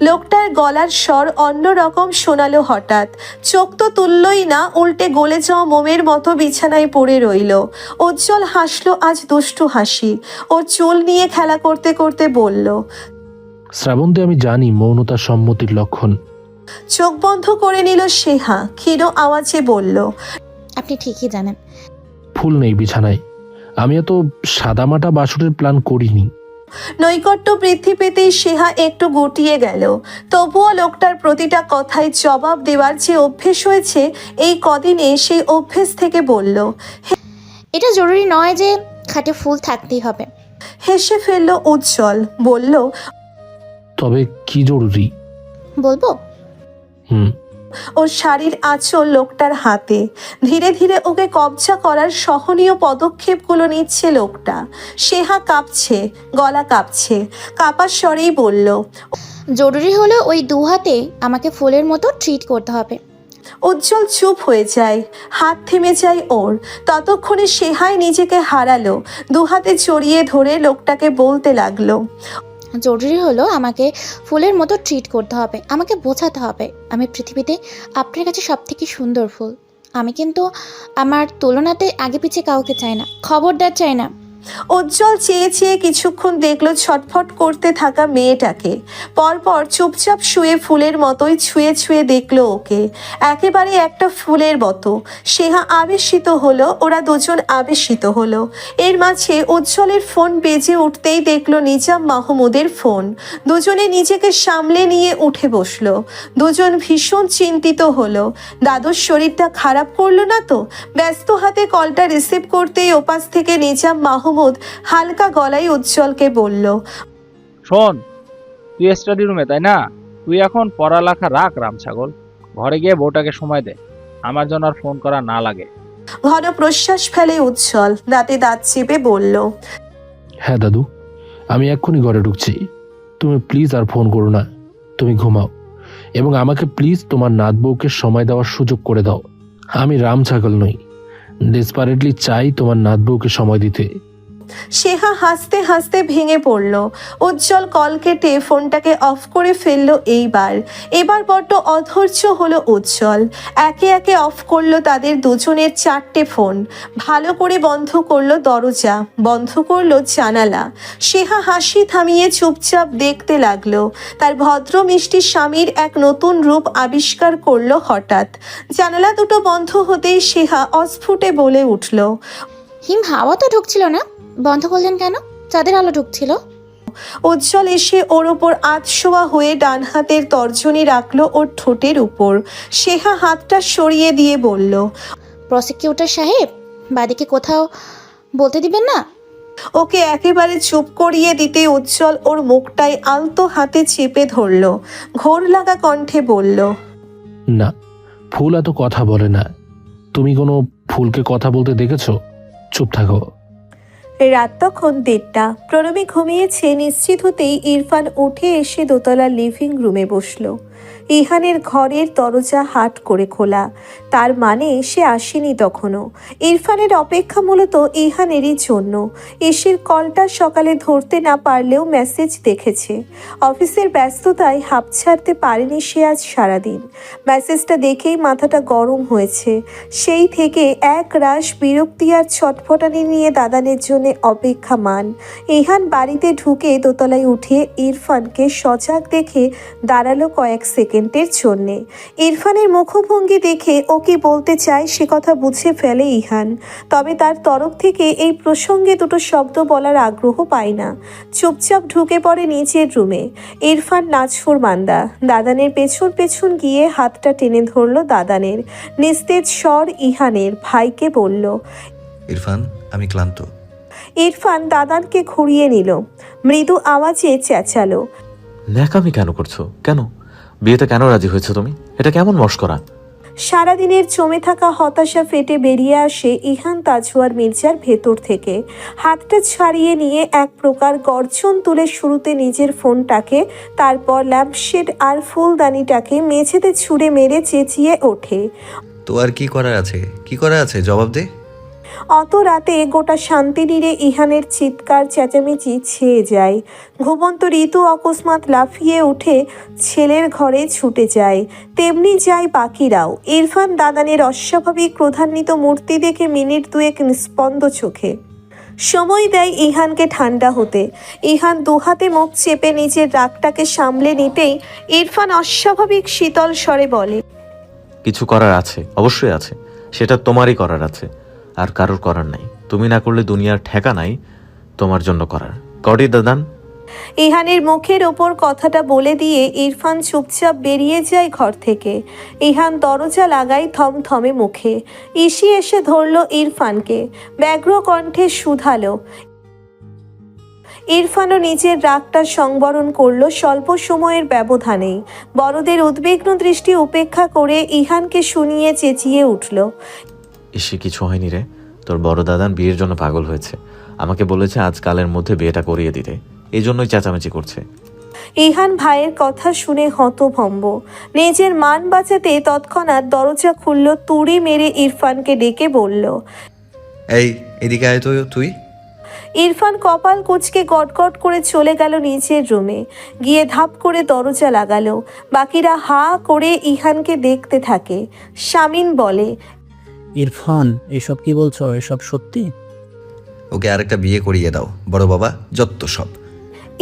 লোকটার গলার স্বর অন্যরকম শোনালো হঠাৎ। চোখ তো তুললই না, উল্টে গলে যাওয়া মোমের মতো বিছানায় পড়ে রইল। উজ্জ্বল হাসলো আজ দুষ্টু হাসি। ওর চুল নিয়ে খেলা করতে করতে বলল, শ্রাবন্তী, আমি জানি মৌনতা সম্মতির লক্ষণ। চোখ বন্ধ করে নিল সেহা, ক্ষীণ আওয়াজে বলল, আপনি ঠিকই জানেন। ফুল নেই বিছানায়, আমি এত সাদামাটা বাসরের প্ল্যান করিনি। নৈকট্য বৃদ্ধি পেতেই সেহা একটু গুটিয়ে গেল। তবুও লোকটার প্রতিটা কথায় জবাব দেওয়ার যে অভ্যেস হয়েছে এই কদিনে, সেই অভ্যেস থেকে বলল, এটা জরুরি নয় যে খাটে ফুল থাকতেই হবে। হেসে ফেলল উজ্জ্বল, বলল, তবে কি জরুরি? বলবো? ওর শাড়ির আঁচল লোকটার হাতে। ধীরে ধীরে ওকে কবজা করার সহনীয় পদক্ষেপগুলো নিচ্ছে লোকটা। সেহা কাঁপছে, গলা কাঁপছে, কাঁপার স্বরেই বলল, জরুরি হলো ওই দু হাতে আমাকে ফুলের মতো ট্রিট করতে হবে। উজ্জ্বল চুপ হয়ে যায়, হাত থেমে যায় ওর। ততক্ষণে সেহাই নিজেকে হারালো। দুহাতে জড়িয়ে ধরে লোকটাকে বলতে লাগলো, জরুরি হলো আমাকে ফুলের মতো ট্রিট করতে হবে। আমাকে বোঝাতে হবে আমি পৃথিবীতে আপনার কাছে সব থেকে সুন্দর ফুল। আমি কিন্তু আমার তুলনাতে আগে পিছে কাউকে চাই না, খবরদার চাই না। উজ্জ্বল চেয়ে চেয়ে কিছুক্ষণ দেখলো ছটফট করতে থাকা মেয়েটাকে। পরপর চুপচাপ শুয়ে ফুলের মতোই ছুঁয়ে ছুঁয়ে দেখলো ওকে, একেবারে একটা ফুলের মতো। সেহা আবেশিত হলো, ওরা দুজন আবেশিত হলো। এর মাঝে উজ্জ্বলের ফোন বেজে উঠতেই দেখলো নিজাম মাহমুদের ফোন। দুজনে নিজেকে সামলে নিয়ে উঠে বসলো। দুজন ভীষণ চিন্তিত হলো, দাদুর শরীরটা খারাপ করলো না তো। ব্যস্ত হাতে কলটা রিসিভ করতেই ওপাশ থেকে নিজাম মাহমুদ হালকা গলায় উজ্জ্বলকে বলল, শোন, তুই স্টাডি রুমে, তাই না? তুই এখন পড়ালেখা রাখ রামছাগল, ঘরে গিয়ে বউটাকে সময় দে, আমার জন্য আর ফোন করা না লাগে। ঘন প্রশ্বাস ফেলে উজ্জ্বল, দাঁতে দাঁত চেপে বলল, হ্যাঁ দাদু, আমি এক্ষুনি ঘরে ঢুকছি। তুমি প্লিজ আর ফোন করো না, তুমি ঘুমাও, এবং আমাকে প্লিজ তোমার নাত বউকে সময় দেওয়ার সুযোগ করে দাও। আমি রাম ছাগল নই, ডেসপারেটলি চাই তোমার নাত বউকে সময় দিতে। সেহা হাসতে হাসতে ভেঙে পড়ল। উজ্জ্বল কল কেটে ফোনটাকে অফ করে ফেললো। এবার বড্ড অধৈর্য হলো উজ্জ্বল। একে একে অফ করলো তাদের দুজনের 4টে ফোন। ভালো করে বন্ধ করলো দরজা, বন্ধ করলো জানালা। সেহা হাসি থামিয়ে চুপচাপ দেখতে লাগলো। তার ভদ্র মিষ্টি স্বামীর এক নতুন রূপ আবিষ্কার করলো হঠাৎ। জানালা দুটো বন্ধ হতেই সেহা অস্ফুটে বলে উঠল, হিম, হাওয়া তো ঢুকছিল না, বন্ধ করলেন কেন? চাঁদের আলো ঢুকছিল। উজ্জ্বল এসে ওর ওপর আধশোয়া হয়ে ডান হাতের তর্জনী রাখলো ওর ঠোঁটের উপর। সেহা হাতটা সরিয়ে দিয়ে বলল, প্রসিকিউটর সাহেব, বাদীকে কোথাও বলতে দিবেন না? ওকে একেবারে চুপ করিয়ে দিতে উজ্জ্বল ওর মুখটাই আলতো হাতে চেপে ধরল। ঘোর লাগা কণ্ঠে বলল, না, ফুল এত কথা বলে না। তুমি কোনো ফুলকে কথা বলতে দেখেছো? চুপ থাকো। রাত তখন 1:30। প্রণবী ঘুমিয়েছে। নিশ্চিত হতেই ইরফান উঠে এসে দোতলার লিভিং রুমে বসলো। ইহানের ঘরের দরজা হাট করে খোলা, তার মানে সে আসেনি তখনও। ইরফানের অপেক্ষা মূলত ইহানেরই জন্য। ইসির কলটা সকালে ধরতে না পারলেও মেসেজ দেখেছে। অফিসের ব্যস্ততায় হাঁপ ছাড়তে পারেনি সে আজ সারাদিন। মেসেজটা দেখেই মাথাটা গরম হয়েছে। সেই থেকে এক রাশ বিরক্তি আর ছটফটানি নিয়ে দাদানের জন্য অপেক্ষামান। ইহান বাড়িতে ঢুকে দোতলায় উঠে ইরফানকে সজাগ দেখে দাঁড়ালো কয়েক সেকেন্ডের জন্যে। ইরফানের মুখভঙ্গি দেখে ও কি বলতে চায় সে কথা বুঝে ফেলে ইহান, তবে তার তরফ থেকে এই প্রসঙ্গে দুটো শব্দ বলার আগ্রহ পায় না। চুপচাপ ঢুকে পড়ে নিচের রুমে। ইরফান নাচফোর মান্দা। দাদানের পেছন পেছন গিয়ে হাতটা টেনে ধরল দাদানের। নিস্তেজ স্বর ইহানের ভাইকে বলল, ইরফান, আমি ক্লান্ত। ইরফান দাদানকে ঘুরিয়ে নিল, মৃদু আওয়াজে চেঁচালো, ন্যাকামি কেন করছো? কেন বিয়েতে কেন রাজি হয়েছো তুমি? এটা কেমন মস্করা? সারাদিনের জমে থাকা হতাশা ফেটে বেরিয়ে আসে ইহান তাজওয়ার মির্জার ভেতর থেকে। হাতটা ছাড়িয়ে নিয়ে এক প্রকার গর্জন তুলে শুরুতে নিজের ফোনটাকে, তারপর ল্যাম্পশেড আর ফুলদানিটাকে মেঝেতে ছুঁড়ে মেরে চেঁচিয়ে ওঠে, তো আর কি করার আছে? কি করার আছে জবাব দে। অত রাতে গোটা শান্তিনীরে ইহানের চিৎকার চেঁচামেচি ছেয়ে যায়। ঘুমন্ত ঋতু অকস্মাৎ লাফিয়ে উঠে ছেলের ঘরে ছুটে যায়, তেমনি যায় বাকিরাও। ইরফান দাদানের অস্বাভাবিক ক্রোধান্বিত মূর্তি দেখে মিনিট দুয়েক নিস্পন্দ চোখে। সময় দেয় ইহানকে ঠান্ডা হতে। ইহান দুহাতে মুখ চেপে নিজের রাগটাকে সামলে নিতেই ইরফান অস্বাভাবিক শীতল স্বরে বলে, কিছু করার আছে, অবশ্যই আছে। সেটা তোমারই করার আছে, আর কারোর করার নাই। তুমি না করলে দুনিয়ার ঠেকা নাই তোমার জন্য করার। করি দাদান। ইহানের মুখের ওপর কথাটা বলে দিয়ে ইরফান চুপচাপ বেরিয়ে যায় ঘর থেকে। ইহান দরজা লাগায় থমথমে মুখে। ইসি এসে ধরল ইরফানকে, ব্যগ্র কণ্ঠে শুধালো। ইরফানও নিজের রাগটা সংবরণ করল স্বল্প সময়ের ব্যবধানেই। বড়দের উদ্বিগ্ন দৃষ্টি উপেক্ষা করে ইহানকে শুনিয়ে চেঁচিয়ে উঠল, এসে কিছু হয়নি রে, তোর বড় দাদান বিয়ের জন্য পাগল হয়েছে। আমাকে বলেছে আজকালের মধ্যে বিয়েটা করিয়ে দিতে, এই জন্যই চেঁচামেচি করছে। ইহান ভাইয়ের কথা শুনে হতভম্ব। নিজের মান বাঁচাতে তৎক্ষণাৎ দরজা খুলল, তুড়ি মেরে ইরফানকে ডেকে বলল, এই এদিকে আয় তো তুই। ইরফান কপাল কুঁচকে গটগট করে চলে গেল নিচের রুমে। গিয়ে ধাপ করে দরজা লাগালো। বাকিরা হা করে ইহানকে দেখতে থাকে। শামিন বলে, ইরফান, এসব কি বলছো? এসব সত্যি? ওকে আরেকটা বিয়ে করিয়ে দাও বড় বাবা, যত সব।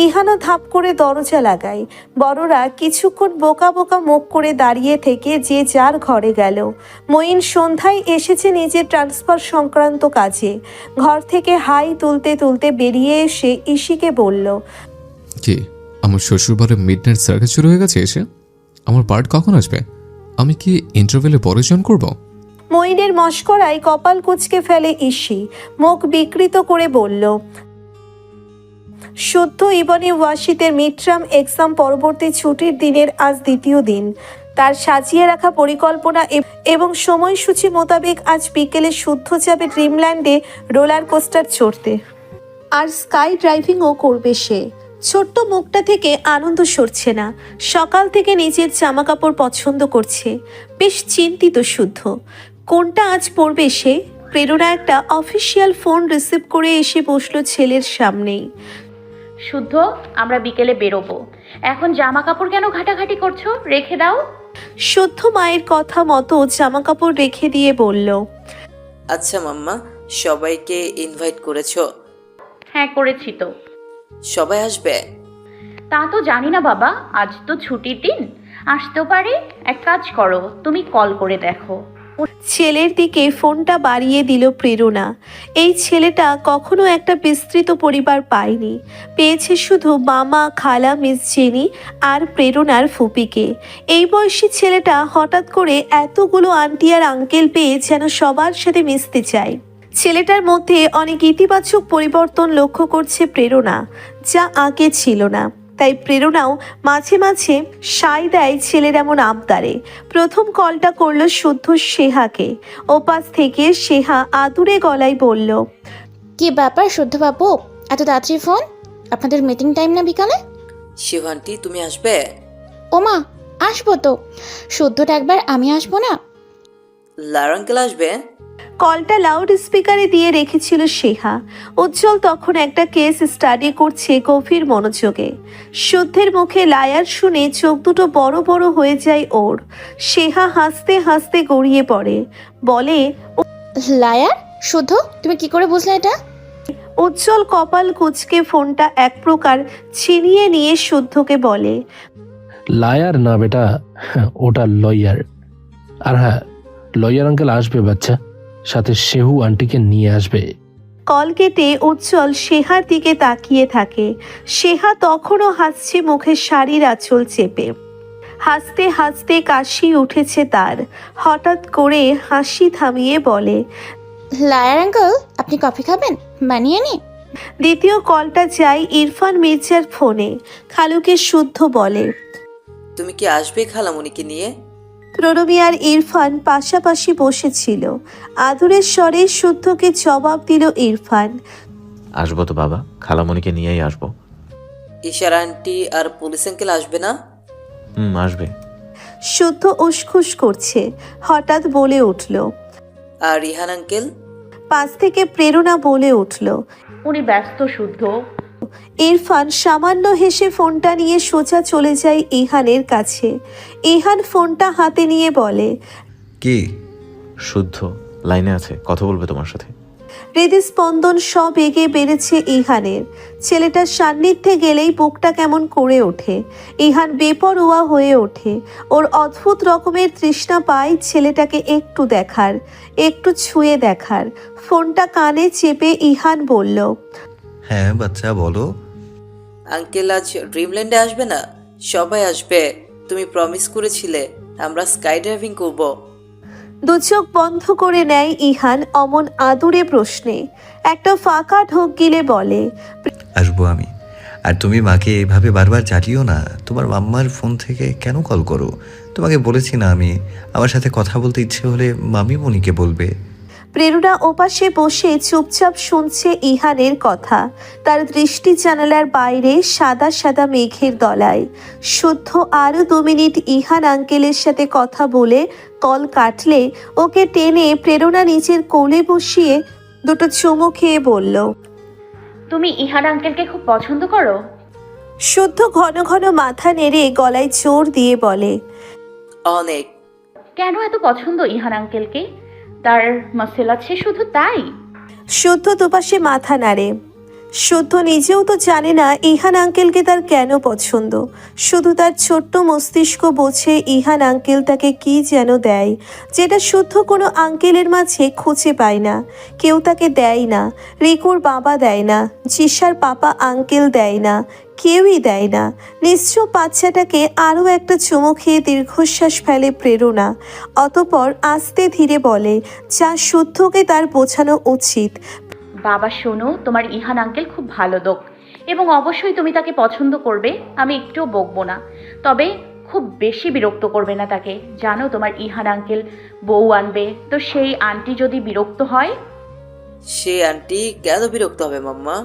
ইহানও ধাপ করে দরজা লাগায়। বড়রা কিছুক্ষণ বোকা বোকা মুখ করে দাঁড়িয়ে থেকে যে যার ঘরে গেল। মঈন সন্ধ্যায় এসেছে নিজের ট্রান্সফার সংক্রান্ত কাজে। ঘর থেকে হাই তুলতে তুলতে বেরিয়ে এসে ইসিকে বলল, কি আমার শ্বশুরবাড়ির মিডনাইট সার্কাস শুরু হয়ে গেছে? এসে আমার পার্ট কখন আসবে? আমি কি ইন্টারভেলে বড় জয়েন করব? মঈনের মশকরায় কপাল কুঁচকে ফেলে ইসি। মুখ বিকৃত করে বলল, শুদ্ধ ইবনে ওয়াশিতের মিডটার্ম এক্সাম পরবর্তী ছুটির দিনের আজ দ্বিতীয় দিন। তার সাজিয়ে রাখা পরিকল্পনা এবং সময়সূচি মোতাবেক আজ বিকেলে শুদ্ধ যাবে ড্রিমল্যান্ডে রোলার কোস্টার চড়তে, আর স্কাই ড্রাইভিংও করবে সে। ছোট্ট মুখটা থেকে আনন্দ সরছে না। সকাল থেকে নিজের জামা কাপড় পছন্দ করছে। বেশ চিন্তিত শুদ্ধ, কোনটা আজ পরবে সে। প্রেরণা একটা অফিসিয়াল ফোন রিসিভ করে এসে বসলো ছেলের সামনেই। শুদ্ধ, আমরা বিকেলে বেরোবো। এখন জামা কাপড় কেন ঘাটাঘাটি করছো? রেখে দাও। শুদ্ধ মায়ের কথা মতো জামা কাপড় রেখে দিয়ে বলল, আচ্ছা মাম্মা, সবাইকে ইনভাইট করেছো? হ্যাঁ করেছি তো। সবাই আসবে? তা তো জানি না বাবা, আজ তো ছুটির দিন, আসতেও পারে। এক কাজ করো, তুমি কল করে দেখো। ছেলের দিকে ফোনটা বাড়িয়ে দিল প্রেরণা। এই ছেলেটা কখনো একটা বিস্তৃত পরিবার পায়নি। পেয়েছে শুধু মামা, খালা, মিস জেনি আর প্রেরণার ফুপিকে। এই বয়সী ছেলেটা হঠাৎ করে এতগুলো আন্টি আর আঙ্কেল পেয়ে যেন সবার সাথে মিশতে চায়। ছেলেটার মধ্যে অনেক ইতিবাচক পরিবর্তন লক্ষ্য করছে প্রেরণা, যা আগে ছিল না। তাই প্রেরণাও মাঝে মাঝে সায় দেয় ছেলের এমন আবদারে। প্রথম কলটা করলো শুদ্ধ সেহাকে। ওপাশ থেকে সেহা আদুরে গলায় বলল, কি ব্যাপার শুদ্ধ বাবু, এত তাড়াতাড়ি ফোন? আপনাদের মিটিং টাইম না বিকালে? শিবান্টি, তুমি আসবে? ওমা, আসবো তো, শুদ্ধটা একবার আমি আসবো না? লার আঙ্কেল আসবে? কলটা লাউড স্পিকারে দিয়ে রেখেছিল সেহা। উজ্জ্বল তখন একটা কেস স্টাডি করছে গভীর মনোযোগে। শুদ্ধের মুখে লায়ার শুনে চোখ দুটো বড় বড় হয়ে যায় ওর। সেহা হাসতে হাসতে গড়িয়ে পড়ে, বলে, লায়ার? শুদ্ধ, তুমি কি করে বুঝলে এটা? উজ্জ্বল কপাল কুঁচকে ফোনটা এক প্রকার ছিনিয়ে নিয়ে শুদ্ধকে বলে, লায়ার না বেটা, ওটা লয়ার। আর হ্যাঁ, লয়ার আঙ্কেল আসবে বাচ্চা, সাথে শেহু আন্টিকে নিয়ে আসবে। কল কেটে উজ্জ্বল সেহার দিকে তাকিয়ে থাকে। সেহা তখনও হাসছে, মুখে শাড়ির আঁচল চেপে। হাসতে হাসতে কাশি উঠেছে তার। হঠাৎ করে হাসি থামিয়ে বলে, লায়ার আঙ্কেল, আপনি কফি খাবেন? বানিয়ে নি? দ্বিতীয় কলটা যায় ইরফান মির্জার ফোনে। খালুকে শুদ্ধ বলে, তুমি কি আসবে খালামণিকে নিয়ে? প্রণবী আর ইরফান পাশাপাশি বসেছিল। আদুরের স্বরে শুদ্ধকে জবাব দিল ইরফান, আসবো তো বাবা, খালামণিকে নিয়েই আসবো। ঈশার আন্টি আর পুলিশ আঙ্কেল আসবে না? আসবে। শুদ্ধ উসখুস করছে, হঠাৎ বলে উঠল। আর রিহান আঙ্কেল? পাশ থেকে প্রেরণা বলে উঠল, উনি ব্যস্ত শুদ্ধ। ইরফান সামান্য হেসে ফোনটা নিয়ে সোজা চলে যায় ইহানের কাছে। ইহান ফোনটা হাতে নিয়ে বলে, কি? শুদ্ধ লাইনে আছে, কথা বলবে তোমার সাথে। হৃদস্পন্দন সব এগে বেড়েছে ইহানের। ছেলেটার সান্নিধ্যে গেলেই বুকটা কেমন করে ওঠে। ইহান বেপরোয়া হয়ে ওঠে। ওর অদ্ভুত রকমের তৃষ্ণা পায় ছেলেটাকে একটু দেখার, একটু ছুঁয়ে দেখার। ফোনটা কানে চেপে ইহান বলল, হ্যাঁ বাচ্চা বলো। আঙ্কেল আজ ড্রিমল্যান্ডে আসবে না? সবাই আসবে, তুমি প্রমিস করেছিলে আমরা স্কাই ড্রাইভিং করব। দু চোখ বন্ধ করে নেয় ইহান অমন আদুরে প্রশ্নে। একটা ফাঁকা ঢোক গিলে বলে, আসবো আমি। আর তুমি মাকে এভাবে বারবার জ্বালিও না। তোমার মাম্মার ফোন থেকে কেন কল করো? তোমাকে বলেছি না আমি, আমার সাথে কথা বলতে ইচ্ছে হলে মামি মনিকে বলবে। প্রেরণা ওপাশে বসে চুপচাপ শুনছে ইহানের কথা। তার দৃষ্টি জানালার বাইরে সাদা সাদা মেঘের দলায়। শুদ্ধ আরও 2 মিনিট ইহান আঙ্কেলের সাথে কথা বলে কল কাটলে ওকে টেনে প্রেরণা নিচের কোলে বসিয়ে দুটো চুমু খেয়ে বলল, তুমি ইহান আঙ্কেলকে খুব পছন্দ করো? শুদ্ধ ঘন ঘন মাথা নেড়ে গলায় জোর দিয়ে বলে, অনেক। কেন এত পছন্দ ইহান আঙ্কেলকে? তার মাসেল আছে শুধু তাই? শুদ্ধ দুপাশে মাথা নাড়ে। শুদ্ধ নিজেও তো জানে না ইহান আঙ্কেলকে তার কেন পছন্দ। শুধু তার ছোট্ট মস্তিষ্ক বোঝে ইহান আঙ্কেল তাকে কি যেন দেয়, যেটা শুদ্ধ কোনো আঙ্কেলের মাঝে খুঁজে পায় না। কেউ তাকে দেয় না। রিকুর বাবা দেয় না, জিসার পাপা আঙ্কেল দেয় না, কেউই দেয় না। নিশ্চয় বাচ্চাটাকে আরও একটা চুমু খেয়ে দীর্ঘশ্বাস ফেলে প্রেরণা। অতপর আস্তে ধীরে বলে, যা শুদ্ধকে তার বোঝানো উচিত। বাবা শোনো, তোমার ইহান আঙ্কেল খুব ভালো লোক এবং অবশ্যই তুমি তাকে পছন্দ করবে, আমি একটুও বকবো না। তবে খুব বেশি বিরক্ত করবে না তাকে। জানো তোমার ইহান আঙ্কেল বউ আনবে, তো সেই আন্টি যদি বিরক্ত হয়? সে আন্টি কেন বিরক্ত হবে মাম্মা?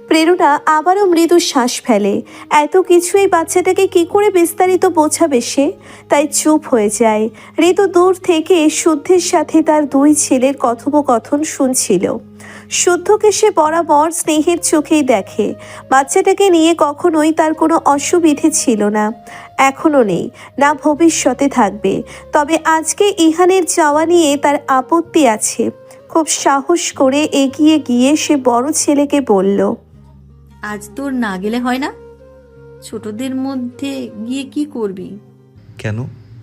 প্রেরণা আবারও মৃদু শ্বাস ফেলে। এত কিছু এই বাচ্চাটাকে কি করে বিস্তারিত বোঝাবে সে? তাই চুপ হয়ে যায়। ঋতু দূর থেকে শুদ্ধের সাথে তার 2 ছেলের কথোপকথন শুনছিল। শুদ্ধকে সে বরাবর স্নেহের চোখেই দেখে। বাচ্চাটাকে নিয়ে কখনোই তার কোনো অসুবিধে ছিল না, এখনও নেই, না ভবিষ্যতে থাকবে। তবে আজকে ইহানের যাওয়া নিয়ে তার আপত্তি আছে। খুব সাহস করে এগিয়ে গিয়ে সে বড় ছেলেকে বলল, আজ তোর না গেলে হয় না? ছোটদের মধ্যে গিয়ে কি করবি? কেন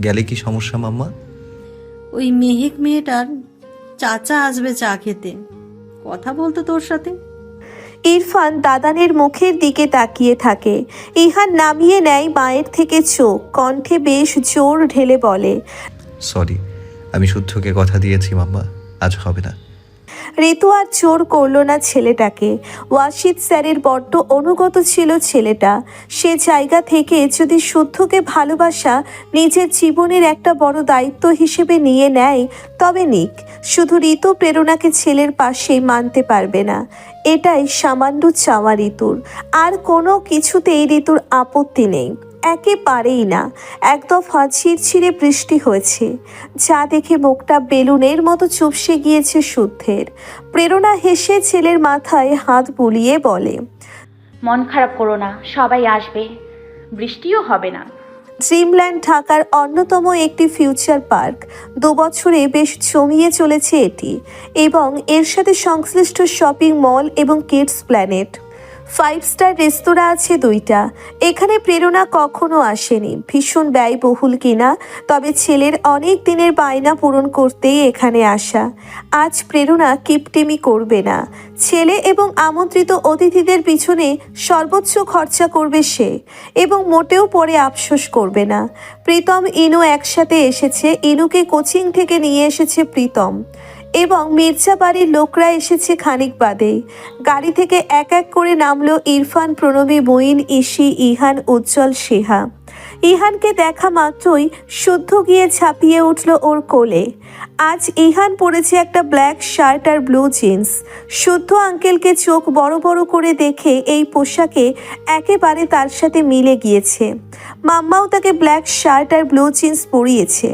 গেলে কি সমস্যা মাম্মা? ওই মেহেক মেয়েটার চাচা আসবে চা খেতে, কথা বলতো তোর সাথে। ইরফান দাদানের মুখের দিকে তাকিয়ে থাকে। ইহান নামিয়ে নেয় মায়ের থেকে চোখ, কণ্ঠে বেশ জোর ঢেলে বলে, সরি, আমি শুদ্ধকে কথা দিয়েছি মাম্মা, আজ হবে না। ঋতু আর জোর করল না ছেলেটাকে। ওয়াশিদ স্যারের বড্ড অনুগত ছিল ছেলেটা। সে জায়গা থেকে যদি শুদ্ধকে ভালোবাসা নিজের জীবনের একটা বড় দায়িত্ব হিসেবে নিয়ে নেয় তবে নিক। শুধু ঋতু প্রেরণাকে ছেলের পাশে মানতে পারবে না, এটাই সামান্য চাওয়া ঋতুর। আর কোনো কিছুতেই ঋতুর আপত্তি নেই। একেবারেই না। এক দফা ছিঁড়ছিঁড়ে বৃষ্টি হয়েছে, যা দেখে মুখটা বেলুনের মতো চুপসে গিয়েছে শুদ্ধের। প্রেরণা হেসে ছেলের মাথায় হাত বুলিয়ে বলে, মন খারাপ করো না, সবাই আসবে, বৃষ্টিও হবে না। ড্রিমল্যান্ড ঢাকার অন্যতম একটি ফিউচার পার্ক। 2 বছরে বেশ জমিয়ে চলেছে এটি এবং এর সাথে সংশ্লিষ্ট শপিং মল এবং কিডস প্ল্যানেট। 5 স্টার রেস্তোরাঁ আছে 2টা। এখানে প্রেরণা কখনো আসেনি, ভীষণ ব্যয়বহুল কিনা, তবে ছেলের অনেক দিনের বায়না পূরণ করতেই এখানে আসা। আজ প্রেরণা কিপটেমি করবে না, ছেলে এবং আমন্ত্রিত অতিথিদের পিছনে সর্বোচ্চ খরচা করবে সে এবং মোটেও পরে আফসোস করবে না। প্রীতম ইনু একসাথে এসেছে, ইনুকে কোচিং থেকে নিয়ে এসেছে প্রীতম এবং মির্জা বাড়ির লোকরা এসেছে খানিক বাদেই। গাড়ি থেকে এক এক করে নামলো ইরফান, প্রণবী, মঈন, ইশি, ইহান, উজ্জ্বল, সেহা। ইহানকে দেখা মাত্রই শুদ্ধ গিয়ে ঝাঁপিয়ে উঠল ওর কোলে। আজ ইহান পরেছে একটা ব্ল্যাক শার্ট আর ব্লু জিন্স। শুদ্ধ আঙ্কেলকে চোখ বড় বড় করে দেখে এই পোশাকে একেবারে তার সাথে মিলে গিয়েছে। মাম্মাও তাকে ব্ল্যাক শার্ট আর ব্লু জিন্স পরিয়েছে।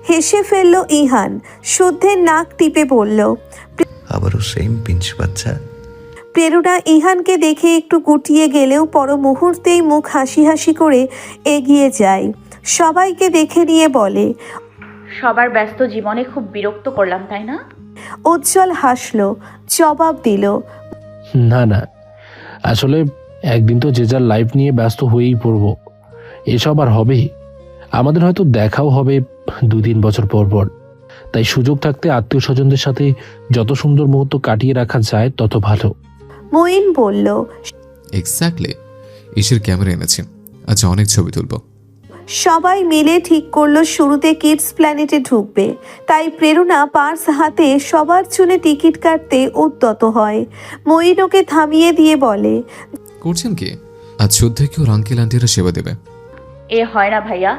হেসে ফেলল ইহান, শুদ্ধের নাক টিপে বলল, আবারও সেম পিঞ্চ বাচ্চা। প্রেরণা ইহানকে দেখে একটু গুটিয়ে গেলেও পর মুহূর্তেই মুখ হাসি হাসি করে এগিয়ে যায়। সবাইকে দেখে নিয়ে বলে, সবার ব্যস্ত জীবনে খুব বিরক্ত করলাম, তাই না? উজ্জ্বল হাসল, জবাব দিল, না না, আসলে একদিন তো যে যার লাইফ নিয়ে ব্যস্ত হয়েই পড়বো, এসব আর হবে? আমাদের হয়তো দেখাও হবে 2-3 বছর পর পর, তাই সুযোগ থাকতে আত্মীয় স্বজনদের সাথে যত সুন্দর মুহূর্ত কাটিয়ে রাখা যায় তত ভালো। মঈন বলল, এক্স্যাক্টলি। ঈশের ক্যামেরা এনেছি, আচ্ছা অনেক ছবি তুলবো। সবাই মিলে ঠিক করলো শুরুতে কিডস প্ল্যানেটে ঢুকবে, তাই প্রেরণা পার্স হাতে সবার জন্য টিকিট কাটতে উদ্যত হয়। মঈন ওকে থামিয়ে দিয়ে বলে, করছেন কি? আজ শুদ্ধে কি ওর আঙ্কেল আন্টিরা সেবা দেবে? এ হয় না ভাইয়া,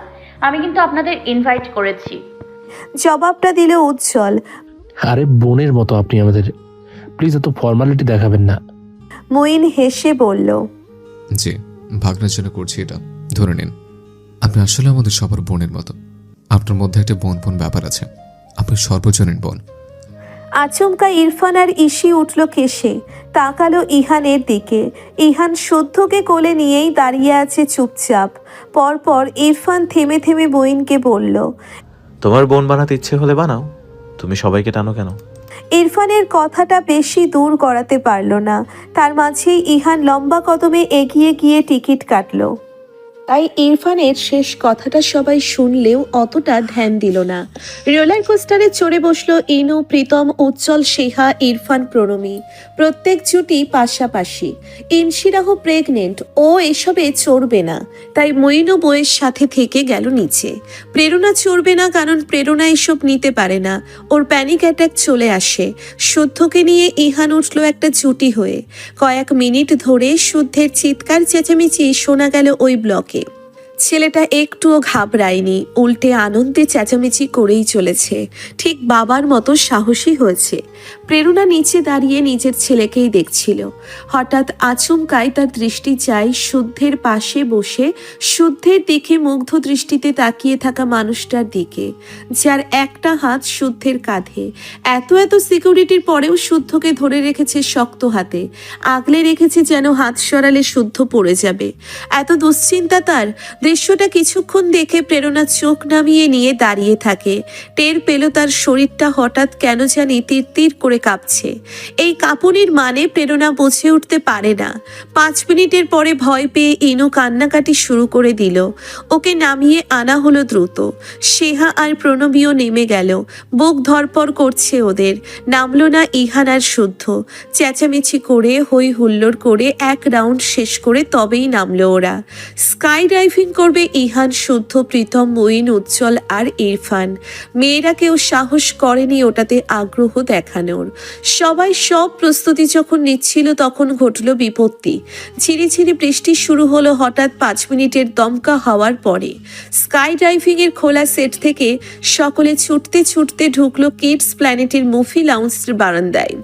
আমি কিন্তু আপনাদের ইনভাইট করেছি। জবাবটা দিল উজ্জ্বল। আরে বোনের মতো আপনি আমাদের, প্লিজ এত ফর্মালিটি দেখাবেন না। মঈন হেসে বলল, জি, ভাগনার জন্য করছি এটা, ধরে নিন। আপনি আসলে আমাদের সবার বোনের মতো। আপনার মধ্যে একটা বোন বোন ব্যাপার আছে, আপনি সর্বজনীন বোন। আচমকা ইরফান আর ইশি উঠল কেশে, তাকালো ইহানের দিকে। ইহান শুদ্ধকে কোলে নিয়েই দাঁড়িয়ে আছে চুপচাপ। পরপর ইরফান থেমে থেমে বইনকে বলল, তোমার বোন বানাতে ইচ্ছে হলে বানাও, তুমি সবাইকে টানো কেন? ইরফানের কথাটা বেশি দূর গড়াতে পারল না, তার মাঝেই ইহান লম্বা কদমে এগিয়ে গিয়ে টিকিট কাটল। তাই ইরফানের শেষ কথাটা সবাই শুনলেও অতটা ধ্যান দিল না। রোলার কোস্টারে চড়ে বসলো ইনু, প্রীতম, উজ্জ্বল, সেহা, ইরফান, প্রণমী। প্রত্যেক জুটি পাশাপাশি। ইনশিরাহ প্রেগনেন্ট, ও এসবে চড়বে না, তাই মইনু বইয়ের সাথে থেকে গেল নিচে। প্রেরণা চড়বে না, কারণ প্রেরণা এসব নিতে পারে না, ওর প্যানিক অ্যাটাক চলে আসে। শুদ্ধকে নিয়ে ইহান উঠলো একটা জুটি হয়ে। কয়েক মিনিট ধরে শুদ্ধের চিৎকার চেঁচামেচি শোনা গেল ওই ব্লকে। ছেলেটা একটুও ঘাবড়ায়নি, উল্টে আনন্দে চেঁচামেচি করেই চলেছে, ঠিক বাবার মতো সাহসী হয়েছে। প্রেরণা নিচে দাঁড়িয়ে নিজের ছেলেকেই দেখছিল। হঠাৎ আচমকায় তার দৃষ্টি যায় শুদ্ধের পাশে বসে শুদ্ধের দিকে মুগ্ধ দৃষ্টিতে তাকিয়ে থাকা মানুষটার দিকে, যার একটা হাত শুদ্ধের কাঁধে। এত এত সিকিউরিটির পরেও শুদ্ধকে ধরে রেখেছে শক্ত হাতে, আগলে রেখেছে যেন হাত সরালে শুদ্ধ পড়ে যাবে। এত দুশ্চিন্তা তার। দৃশ্যটা কিছুক্ষণ দেখে প্রেরণা চোখ নামিয়ে নিয়ে দাঁড়িয়ে থাকে। টের পেল তার শরীরটা হঠাৎ কেন জানি তীর তীর করে কাঁপছে। এই কাঁপুনির মানে প্রেরণা বুঝে উঠতে পারে না। 5 মিনিটের পরে ভয় পেয়ে ইনু কান্নাকাটি শুরু করে দিল। ওকে নামিয়ে আনা হলো দ্রুত। সেহা আর প্রণবীও নেমে গেল। বুক ধরপড় করছে ওদের। নামলো না ইহান আর শুদ্ধ। চেঁচামেচি করে হই হুল্লোড় করে এক রাউন্ড শেষ করে তবেই নামলো ওরা। স্কাই ডাইভিং করবে ইহান, শুদ্ধ, প্রীতম, মঈন, উজ্জ্বল আর ইরফান। মেয়েরা কেউ সাহস করেনি ওটাতে আগ্রহ দেখানোর। সবাই সব প্রস্তুতি যখন নিচ্ছিল তখন ঘটল বিপত্তি। ঝিরিঝিরি বৃষ্টি শুরু হলো হঠাৎ 5 মিনিটের দমকা হওয়ার পরে। স্কাই ডাইভিং এর খোলা সেট থেকে সকলে ছুটতে ছুটতে ঢুকলো কিডস প্ল্যানেটের মুভি লাউঞ্জের বারান্দায়।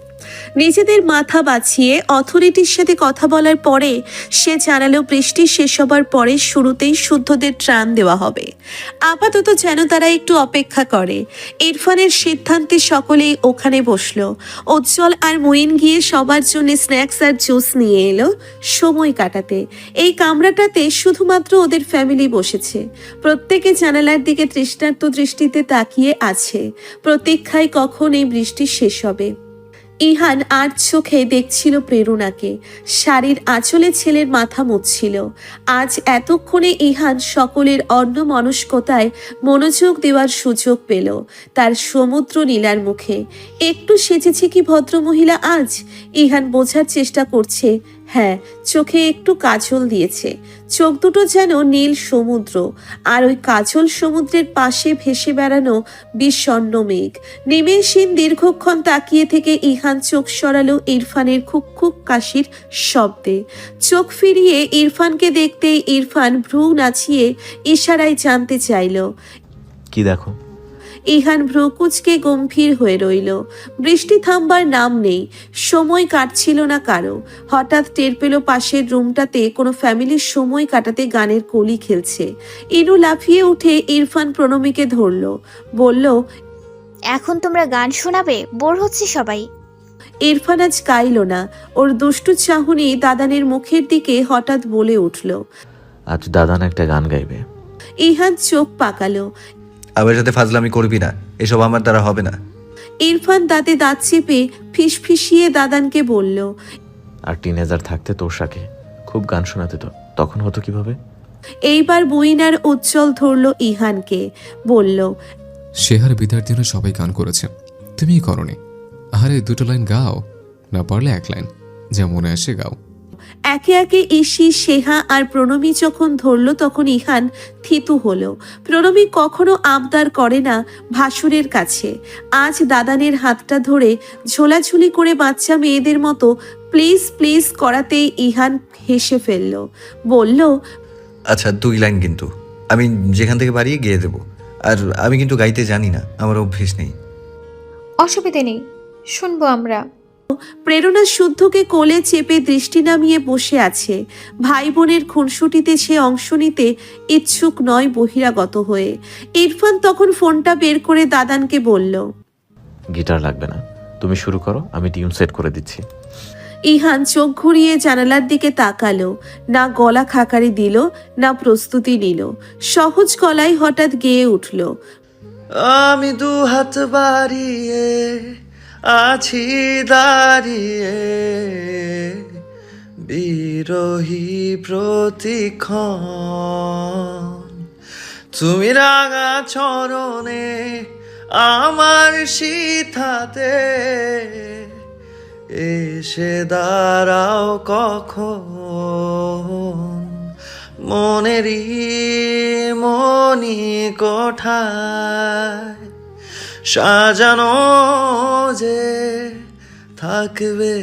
নিজেদের মাথা বাঁচিয়ে অথরিটির সাথে কথা বলার পরে সে জানালো বৃষ্টি শেষ হবার পরে শুরুতেই শুদ্ধদের ত্রাণ দেওয়া হবে। আপাতত যেন তারা একটু অপেক্ষা করে। ইরফানের সিদ্ধান্তে সকলেই ওখানে বসলো। উজ্জ্বল আর মঈন গিয়ে সবার জন্য স্ন্যাক্স আর জুস নিয়ে এলো সময় কাটাতে। এই কামরাটাতে শুধুমাত্র ওদের ফ্যামিলি বসেছে। প্রত্যেকে জানালার দিকে তৃষ্ণার্ত দৃষ্টিতে তাকিয়ে আছে, প্রতীক্ষায় কখন এই বৃষ্টি শেষ হবে। ইহান আর চোখে দেখছিল প্রেরণাকে, শাড়ির আঁচলে ছেলের মাথা মুছছিল। আজ এতক্ষণে ইহান সকলের অন্যমনস্কতায় মনোযোগ দেওয়ার সুযোগ পেল তার সমুদ্র নীলার মুখে। একটু সেজেছে কি ভদ্রমহিলা আজ? ইহান বোঝার চেষ্টা করছে। হ্যাঁ, চোখে একটু কাজল দিয়েছে, চোখ দুটো যেন নীল সমুদ্র, আর ওই কাজল সমুদ্রের পাশে ভেসে বেড়ানো বিষণ্ণ মেঘ। নিমেষহীন দীর্ঘক্ষণ তাকিয়ে থেকে ইহান চোখ সরালো ইরফানের খুক খুক কাশির শব্দে। চোখ ফিরিয়ে ইরফানকে দেখতেই ইরফান ভ্রু নাচিয়ে ইশারায় জানতে চাইল। কি দেখো? ইহান ভ্রুকুচকে গম্ভীর হয়ে রইল। বৃষ্টি থামবার নাম নেই, সময় কাটছিল না কারো। হঠাৎ টের পেল পাশের রুমটাতে কোনো ফ্যামিলির সময় কাটাতে গানের কলি খেলছে। ইনু লাফিয়ে উঠে ইরফান প্রণমীকে ধরল, বলল, এখন তোমরা গান শোনাবে? বোর হচ্ছে সবাই। ইরফান আজ গাইল না। ওর দুষ্টু চাহনি দাদানের মুখের দিকে হঠাৎ বলে উঠল। আজ দাদান একটা গান গাইবে। ইহান চোখ পাকালো। আমার সাথে ফাজলামি করবি না, এসব আমার দ্বারা হবে না। ইরফান দাঁতে দাঁত চেপে ফিসফিসিয়ে দাদানকে বলল, আর টিনেজার থাকতে তোর সাথে খুব গান শোনাতে তো, তখন হতো কিভাবে? এইবার বইনার উজ্জ্বল ধরল ইহানকে, বলল, শেহার বিদার দিনে সবাই গান করেছে, তুমিই করনি। আরে দুটো লাইন গাও, না পারলে এক লাইন, যা মনে আসে গাও। একে একে ইসি, সেহা আর প্রণমী যখন ধরল তখন ইহান থিতু হলো। প্রণমী কখনো আবদার করে না ভাসুরের কাছে। আজ দাদানের হাতটা ধরে ঝোলাঝুলি করে বাচ্চা মেয়েদের মতো প্লিজ প্লিজ করাতেই ইহান হেসে ফেলল, বলল, আচ্ছা 2 লাইন, কিন্তু আমি যেখান থেকে বাড়িয়ে গিয়ে দেবো। আর আমি কিন্তু গাইতে জানি না, আমার অভ্যেস নেই। অসুবিধে নেই, শুনবো আমরা। প্রেরণা শুদ্ধকে কোলে চেপে দৃষ্টি নামিয়ে বসে আছে। ভাই বোনের খুনসুটিতে সে অংশ নিতে ইচ্ছুক নয় বহিরাগত হয়ে। ইরফান তখন ফোনটা বের করে দাদানকে বলল, গিটার লাগবে না, তুমি শুরু করো, আমি টিউন সেট করে দিচ্ছি। ইহান চোখ ঘুরিয়ে জানালার দিকে তাকালো। না গলা খাকারি দিল, না প্রস্তুতি নিল। সহজ গলায় হঠাৎ গেয়ে উঠল, আমি 2 হাত বাড়িয়ে আছি দাঁড়িয়ে, বিরহী প্রতিক্ষণ, তুমি রাঙা চরণে আমার শীতাতে এসে দাঁড়াও কখন, মনেরই মনি কোঠায় সাজানো যে থাকবে।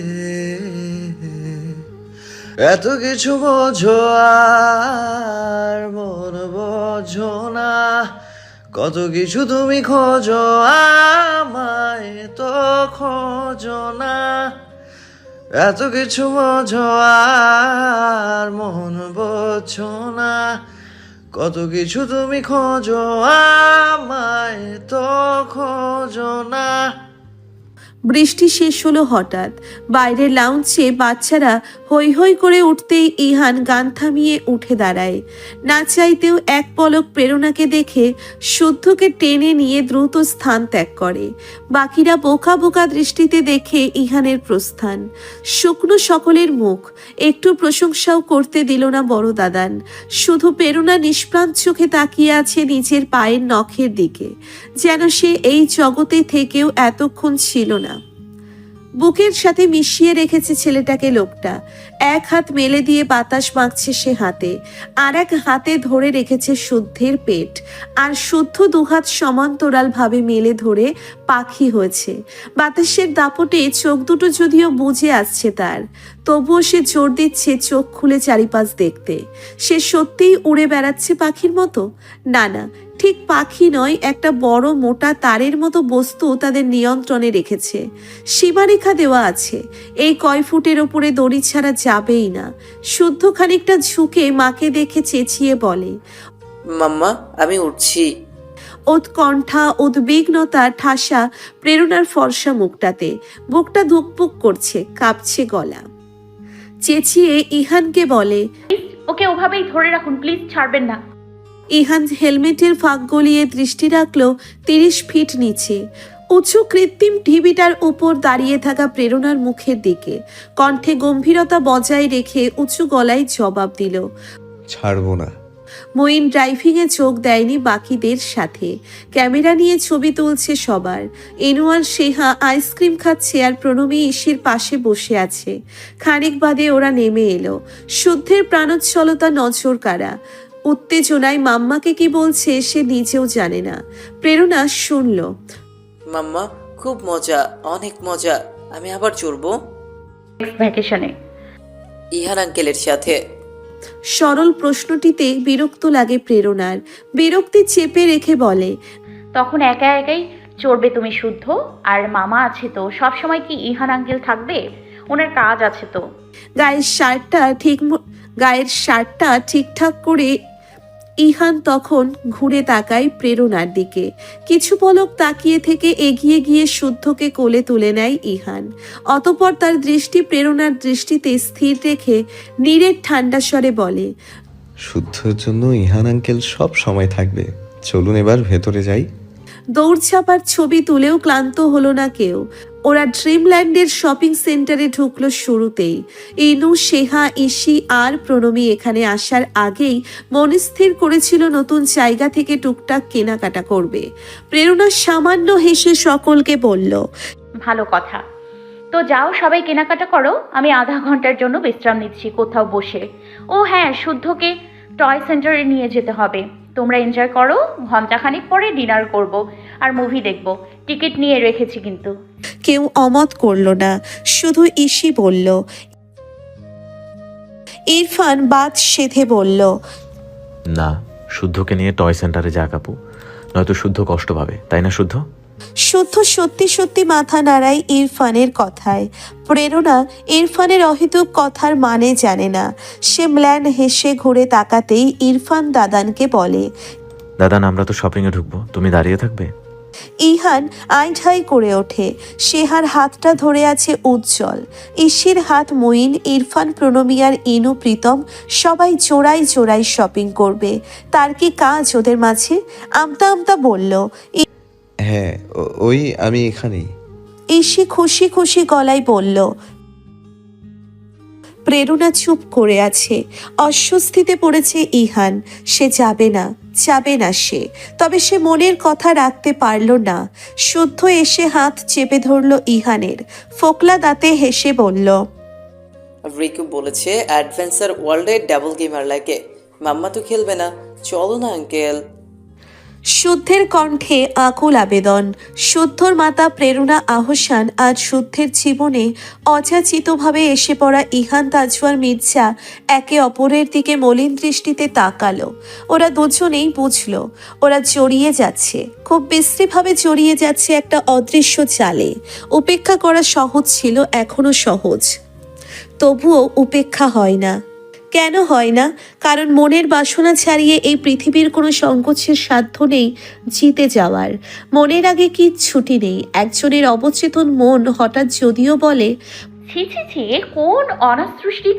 এত কিছু বোঝো আর মন বোঝো না, কত কিছু তুমি খোঁজো আমায় তো খোঁজো না। এত কিছু বোঝো আর মন বোঝো না, কত কিছু তুমি খোঁজো আমায় তো খোঁজো না। বৃষ্টি শেষ হলো হঠাৎ। বাইরের লাউঞ্জে বাচ্চারা হৈ হৈ করে উঠতেই ইহান গান থামিয়ে উঠে দাঁড়ায়। না চাইতেও এক পলক প্রেরণাকে দেখে শুদ্ধকে টেনে নিয়ে দ্রুত স্থান ত্যাগ করে। বাকিরা বোকা বোকা দৃষ্টিতে দেখে ইহানের প্রস্থান। শুকনো সকলের মুখ, একটু প্রশংসাও করতে দিল না বড় দাদান। শুধু প্রেরণা নিষ্প্রাণ চোখে তাকিয়ে আছে নিজের পায়ের নখের দিকে, যেন সে এই জগতে থেকেও এতক্ষণ ছিল না। বুকের সাথে মিশিয়ে রেখেছে ছেলেটাকে লোকটা। এক হাত মেলে দিয়ে বাতাস মাখছে সে হাতে, আর এক হাতে ধরে রেখেছে শুদ্ধের পেট। আর শুদ্ধ 2 হাত সমান্তরাল ভাবে মেলে ধরে পাখি হয়েছে। বাতাসের দাপটে চোখ দুটো যদিও বুজে আসছে তার, তবুও সে জোর দিচ্ছে চোখ খুলে চারিপাশ দেখতে। সে সত্যিই উড়ে বেড়াচ্ছে পাখির মতো? না না, ঠিক পাখি নয়, একটা বড় মোটা তারের মতো বস্তু তাদের নিয়ন্ত্রণে রেখেছে। সীমারেখা দেওয়া আছে, এই কয় ফুটের ওপরে দড়ি ছাড়া যাবেই না। শুদ্ধ খানিকটা ঝুঁকে মাকে দেখে চেঁচিয়ে বলে, মাম্মা আমি উঠছি। উৎকণ্ঠা উদ্বিগ্নতা ঠাসা প্রেরণার ফর্সা মুখটাতে, বুকটা ধুকপুক করছে, কাঁপছে গলা। চেঁচিয়ে ইহানকে বলে, ওকে ওভাবেই ধরে রাখুন প্লিজ, ছাড়বেন না। ইহান হেলমেটের ফাঁক গলিয়ে দৃষ্টি রাখলো 30 ফিট নিচে উঁচু কৃত্রিম ঢিবিটার উপর দাঁড়িয়ে থাকা প্রেরণার মুখের দিকে। কণ্ঠে গম্ভীরতা বজায় রেখে উঁচু গলায় জবাব দিল, ছাড়বো না। মঈন ড্রাইভিংয়ে চোখ দেয়নি বাকিদের সাথে। ক্যামেরা নিয়ে ছবি তুলছে সবার। এনোয়ার সেহা আইসক্রিম খাচ্ছে আর প্রণমী ইসির পাশে বসে আছে। খানিক বাদে ওরা নেমে এলো। শুদ্ধের প্রাণোচ্ছলতা নজর কাড়া। উত্তেজনায় মাম্মাকে কি বলছে সে নিজেও জানে না। প্রেরণা শুনল, মাম্মা খুব মজা, অনেক মজা। আমি আবার চড়বো ভ্যাকেশনে ইহান আঙ্কেলের সাথে। সরল প্রশ্নটিতে বিরক্ত লাগে প্রেরণার। বিরক্তি চেপে রেখে বলে, তখন একা একাই চড়বে তুমি শুদ্ধ, আর মামা আছে তো, সব সময় কি ইহান আঙ্কেল থাকবে? ওনার কাজ আছে তো। গায়ের শার্টটা ঠিকঠাক করে ইহান তখন ঘুরে তাকায় প্রেরণার দিকে। কিছু পলক তাকিয়ে থেকে এগিয়ে গিয়ে শুদ্ধকে কোলে তুলে নেয় ইহান। অতঃপর তার দৃষ্টি প্রেরণার দৃষ্টিতে স্থির রেখে নীরের ঠান্ডা স্বরে বলে, শুদ্ধর জন্য ইহান আঙ্কেল সব সময় থাকবে। চলুন এবার ভেতরে যাই। দৌড়ঝাঁপার ছবি তুলেও ক্লান্ত হলো না কেউ। ওরা ড্রিমল্যান্ডের শপিং সেন্টারে ঢুকলো শুরুতেই। ইনু, সেহা, ইসি আর প্রণমী এখানে আসার আগেই মনস্থির করেছিল নতুন জায়গা থেকে টুকটাক কেনাকাটা করবে। প্রেরণা সামান্য হেসে সকলকে বলল, ভালো কথা, তো যাও সবাই কেনাকাটা করো, আমি আধা ঘন্টার জন্য বিশ্রাম নিচ্ছি কোথাও বসে। ও হ্যাঁ, শুদ্ধকে টয় সেন্টারে নিয়ে যেতে হবে। তোমরা এনজয় করো, ঘন্টাখানিক পরে ডিনার করব আর মুভি দেখব। টিকিট নিয়ে রেখেছি কিন্তু। কেউ অমত করল না, শুধু ইসি বলল। ইরফান বাদ সেধে বলল, না, শুদ্ধকে নিয়ে টয় সেন্টারে যা কাপু, নয়তো শুদ্ধ কষ্ট পাবে, তাই না শুদ্ধ? শুদ্ধ সত্যি সত্যি মাথা নাড়ায় ইরফানের কথায়। প্রেরণা ইরফানের অহেতুক কথার মানে জানে না। সে ম্লান হেসে ঘুরে তাকাতেই ইরফান দাদানকে বলে, দাদান আমরা তো শপিংয়ে ঢুকবো, তুমি দাঁড়িয়ে থাকবে। ইহান আইঢাই করে ওঠে। সেহার হাতটা ধরে আছে উজ্জ্বল। ইসির হাত মঈন, ইরফান, প্রণমী আর ইনু, প্রীতম সবাই জোড়ায় জোড়ায় শপিং করবে। তার কি কাজ ওদের মাঝে? আমতা আমতা বলল, হ্যাঁ ওই আমি এখানেই। ইসি খুশি খুশি গলায় বলল। প্রেরণা চুপ করে আছে। অস্বস্তিতে পড়েছে ইহান। সে যাবে না সে। তবে সে মনের কথা রাখতে পারল না। শুদ্ধ এসে হাত চেপে ধরল ইহানের। ফোকলা দাঁতে হেসে বলল, রিকু বলেছে অ্যাডভেঞ্চার ওয়ার্ল্ডে ডাবল গেমার লাগে। মাম্মা তো খেলবে না, চলো না আঙ্কেল। শুদ্ধের কণ্ঠে আকুল আবেদন। শুদ্ধর মাতা প্রেরণা আহসান আর শুদ্ধের জীবনে অযাচিতভাবে এসে পড়া ইহান, তাজওয়ার, মির্জা একে অপরের দিকে মলিন দৃষ্টিতে তাকালো। ওরা দুজনেই বুঝল ওরা জড়িয়ে যাচ্ছে, খুব বিশ্রীভাবে জড়িয়ে যাচ্ছে একটা অদৃশ্য জালে। উপেক্ষা করা সহজ ছিল, এখনো সহজ। তবুও উপেক্ষা হয় না। কেন হয় না? কারণ মনের বাসনা ছাড়িয়ে এই পৃথিবীর কোনো সংকোচের সাধ্য নেই জিতে যাওয়ার। মনের আগে কিচ্ছুটি নেই। একজনের অবচেতন মন হঠাৎ যদিও বলে, ছি ছি ছি, কোন অনাসৃষ্টি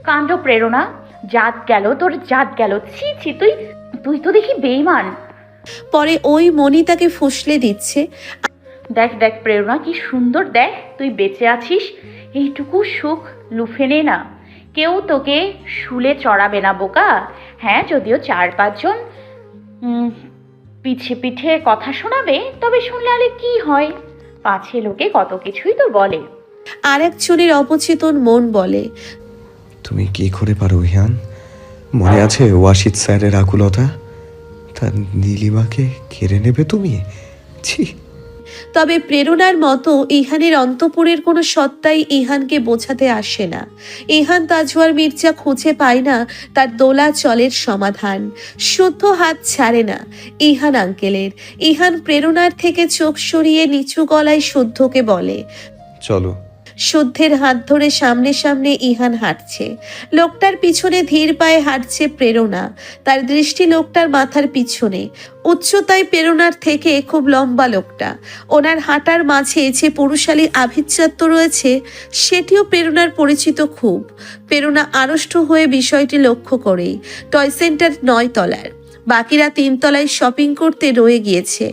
কাণ্ড প্রেরণা, জাত গেল তোর, জাত গেল, ছি ছি, তুই তো দেখি বেঈমান। পরে ওই মনি তাকে ফুসলে দিচ্ছে, দেখ দেখ প্রেরণা কি সুন্দর, দেখ তুই বেঁচে আছিস, এইটুকু সুখ লুফে নে না। কেউ তোকে শুলে চড়াবে না বোকা। হ্যাঁ, যদিও 4-5 জন পিছে পিঠে কথা শোনাবে, তবে শুনলে আলে কি হয়, পাছে লোকে কত কিছুই তো বলে। আর একজনের অবচেতন মন বলে, তুমি কি করে পারো ইহান? মনে আছে ওয়াশিদ স্যারের আকুলতা? তার নীলিমাকে কেড়ে নেবে তুমি? ছি। তবে প্রেরণার মতো ইহানের অন্তপুরের কোনো সত্তাই ইহানকে বোঝাতে আসে না। ইহান তাজওয়ার মির্জা খুঁজে পায় না তার দোলাচলের সমাধান। শুদ্ধ হাত ছাড়ে না ইহান আঙ্কেলের। ইহান প্রেরণার থেকে চোখ সরিয়ে নিচু গলায় শুদ্ধকে বলে, চলো। শুদ্ধের হাত ধরে সামনে সামনে ইহান হাঁটছে। লোকটার পিছনে ধীর পায়ে হাঁটছে প্রেরণা। তার দৃষ্টি লোকটার মাথার পিছনে। উচ্চতায় প্রেরণার থেকে খুব লম্বা লোকটা। ওনার হাঁটার মাঝে যে পুরুষালী আভিজাত্য রয়েছে সেটিও প্রেরণার পরিচিত খুব। প্রেরণা আড়ষ্ট হয়ে বিষয়টি লক্ষ্য করেই। টয় সেন্টার 9 তলার, বাকিরা 3 তলায় শপিং করতে রয়ে গিয়েছে।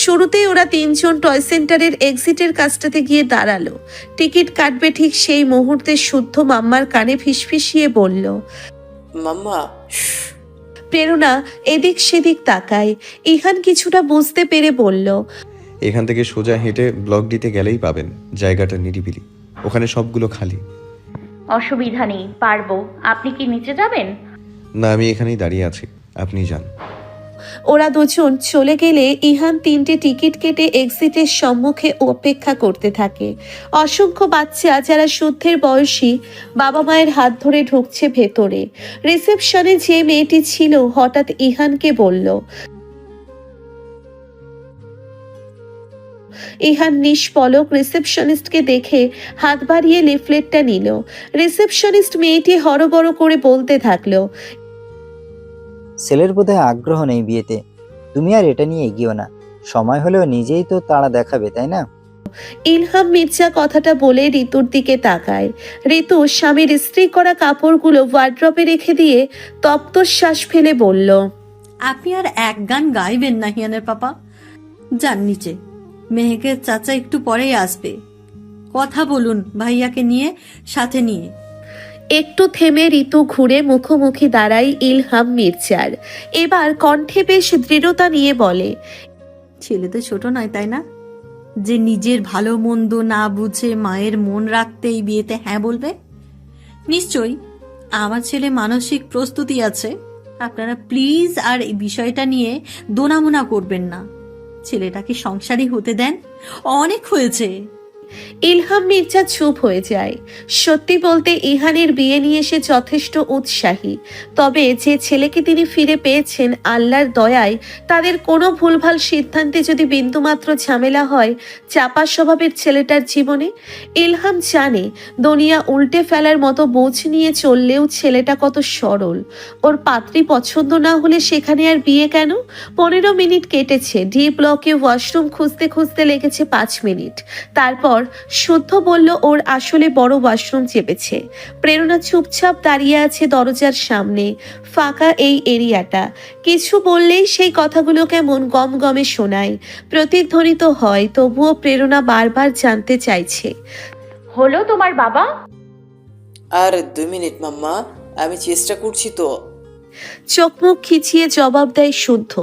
শুরুতেই ওরা 3 জন টয় সেন্টারের এক্সিটের কাছটাতে গিয়ে দাঁড়ালো। টিকিট কাটবে ঠিক সেই মুহূর্তে শুদ্ধ মাম্মার কানে ফিসফিসিয়ে বলল, মাম্মা। প্রেরণা এদিক সেদিক তাকায়। ইহান কিছুটা বুঝতে পেরে বলল, এখান থেকে সোজা হেঁটে ব্লক দিতে গেলেই পাবেন। জায়গাটা নিরিবিলি, ওখানে সবগুলো খালি। অসুবিধা নেই, পারবো। আপনি কি নিচে যাবেন? না, আমি এখানেই দাঁড়িয়ে আছি, আপনি যান। ওরা দুজন চলে গেলে ইহান 3টে টিকিট কেটে এক্সিটের সম্মুখে অপেক্ষা করতে থাকে। অসংখ্য বাচ্চা যারা শুদ্ধের বয়সী বাবা মায়ের হাত ধরে ঢুকছে ভেতরে। রিসেপশনে যে মেয়েটি ছিল হঠাৎ ইহানকে বলল। ইহান নিষ্পলক রিসেপশনিস্টকে দেখে হাত বাড়িয়ে লিফলেটটা নিল। রিসেপশনিস্ট মেয়েটি হরবড় করে বলতে থাকলো, ছেলের বোধহয় আগ্রহ নেই বিয়েতে, তুমি আর এটা নিয়ে এগিয়েও না, সময় হলেও নিজেই তো তাড়া দেখাবে, তাই না? ইলহাম মির্জা কথাটা বলে ঋতুর দিকে তাকায়। ঋতু স্বামীর ইস্ত্রি করা কাপড়গুলো ওয়ার্ড্রপে রেখে দিয়ে তপ্ত শ্বাস ফেলে বলল, আপনি আর এক গান গাইবেন না হিয়ানের পাপা। যান নিচে, মেহেকের চাচা একটু পরেই আসবে। কথা বলুন ভাইয়াকে নিয়ে, সাথে নিয়ে। একটু থেমে ঋতু ঘুরে মুখোমুখি দাঁড়ায় ইলহাম মির্জার। এবার কণ্ঠে বেশ দৃঢ়তা নিয়ে বলে, ছেলে তো ছোট নয়, তাই না, যে নিজের ভালো মন্দ না বুঝে মায়ের মন রাখতেই বিয়েতে হ্যাঁ বলবে? নিশ্চয়ই আমার ছেলে মানসিক প্রস্তুতি আছে। আপনারা প্লিজ আর এই বিষয়টা নিয়ে দোনামোনা করবেন না। ছেলেটাকে সংসারী হতে দেন, অনেক হয়েছে। ইলহাম মির্জা চুপ হয়ে যায়। সত্যি বলতে ইহানের বিয়ে নিয়ে সে যথেষ্ট উৎসাহী। তবে যে ছেলেকে তিনি ফিরে পেয়েছেন আল্লাহর দয়ায়, তাদের কোনো ভুলভাল সিদ্ধান্তে যদি বিন্দুমাত্র ঝামেলা হয় চাপা স্বভাবের ছেলেটার জীবনে, ইলহাম জানে দুনিয়া উল্টে ফেলার মতো বোঝ নিয়ে চললেও ছেলেটা কত সরল। ওর পাত্রী পছন্দ না হলে সেখানে আর বিয়ে কেন? 15 মিনিট কেটেছে। ডি ব্লকে ওয়াশরুম খুঁজতে খুঁজতে লেগেছে 5 মিনিট। তারপর শুদ্ধ বলল ওর আসলে বড় ওয়াশরুম চেপেছে। প্রেরণা চুপচাপ দাঁড়িয়ে আছে দরজার সামনে। ফাঁকা এই এরিয়াটা। কিছু বললেই সেই কথাগুলো কেমন গমগমে শোনায়, প্রতিধ্বনিত হয়। তবুও প্রেরণা বারবার জানতে চাইছে, হলো তোমার বাবা? আর 2 মিনিট মাম্মা, আমি চেষ্টা করছি তো। চোখ মুখ খিচিয়ে জবাব দেয় শুদ্ধ।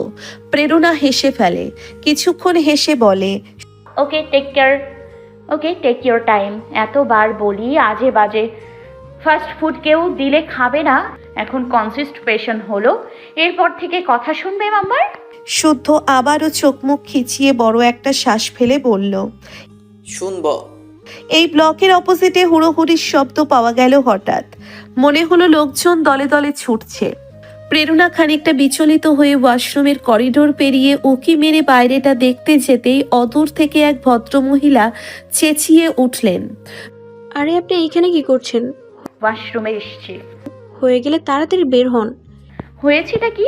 প্রেরণা হেসে ফেলে। কিছুক্ষণ হেসে বলে, okay take care, okay take your time. এতবার বলি আজে বাজে ফাস্ট ফুড কেউ দিলে খাবে না। এখন কনস্টিপেশন হলো, এরপর থেকে কথা শুনবে মাম্মার? শুদ্ধ আবারও চোখ মুখ খিচিয়ে বড় একটা শ্বাস ফেলে বলল, শুনবো। এই ব্লকের অপোজিটে হুড়োহুড়ির শব্দ পাওয়া গেল হঠাৎ। মনে হলো লোকজন দলে দলে ছুটছে। প্রেরণা খানিকটা বিচলিত হয়ে ওয়াশরুমের করিডোর পেরিয়ে উকি মেরে বাইরেটা দেখতে যেতেই অদূর থেকে এক ভদ্রমহিলা চেঁচিয়ে উঠলেন, আরে আপনি এইখানে কি করছেন? ওয়াশরুমে এসেছি। হয়ে গেলে তাড়াতাড়ি বের হন। হয়েছেটা কি?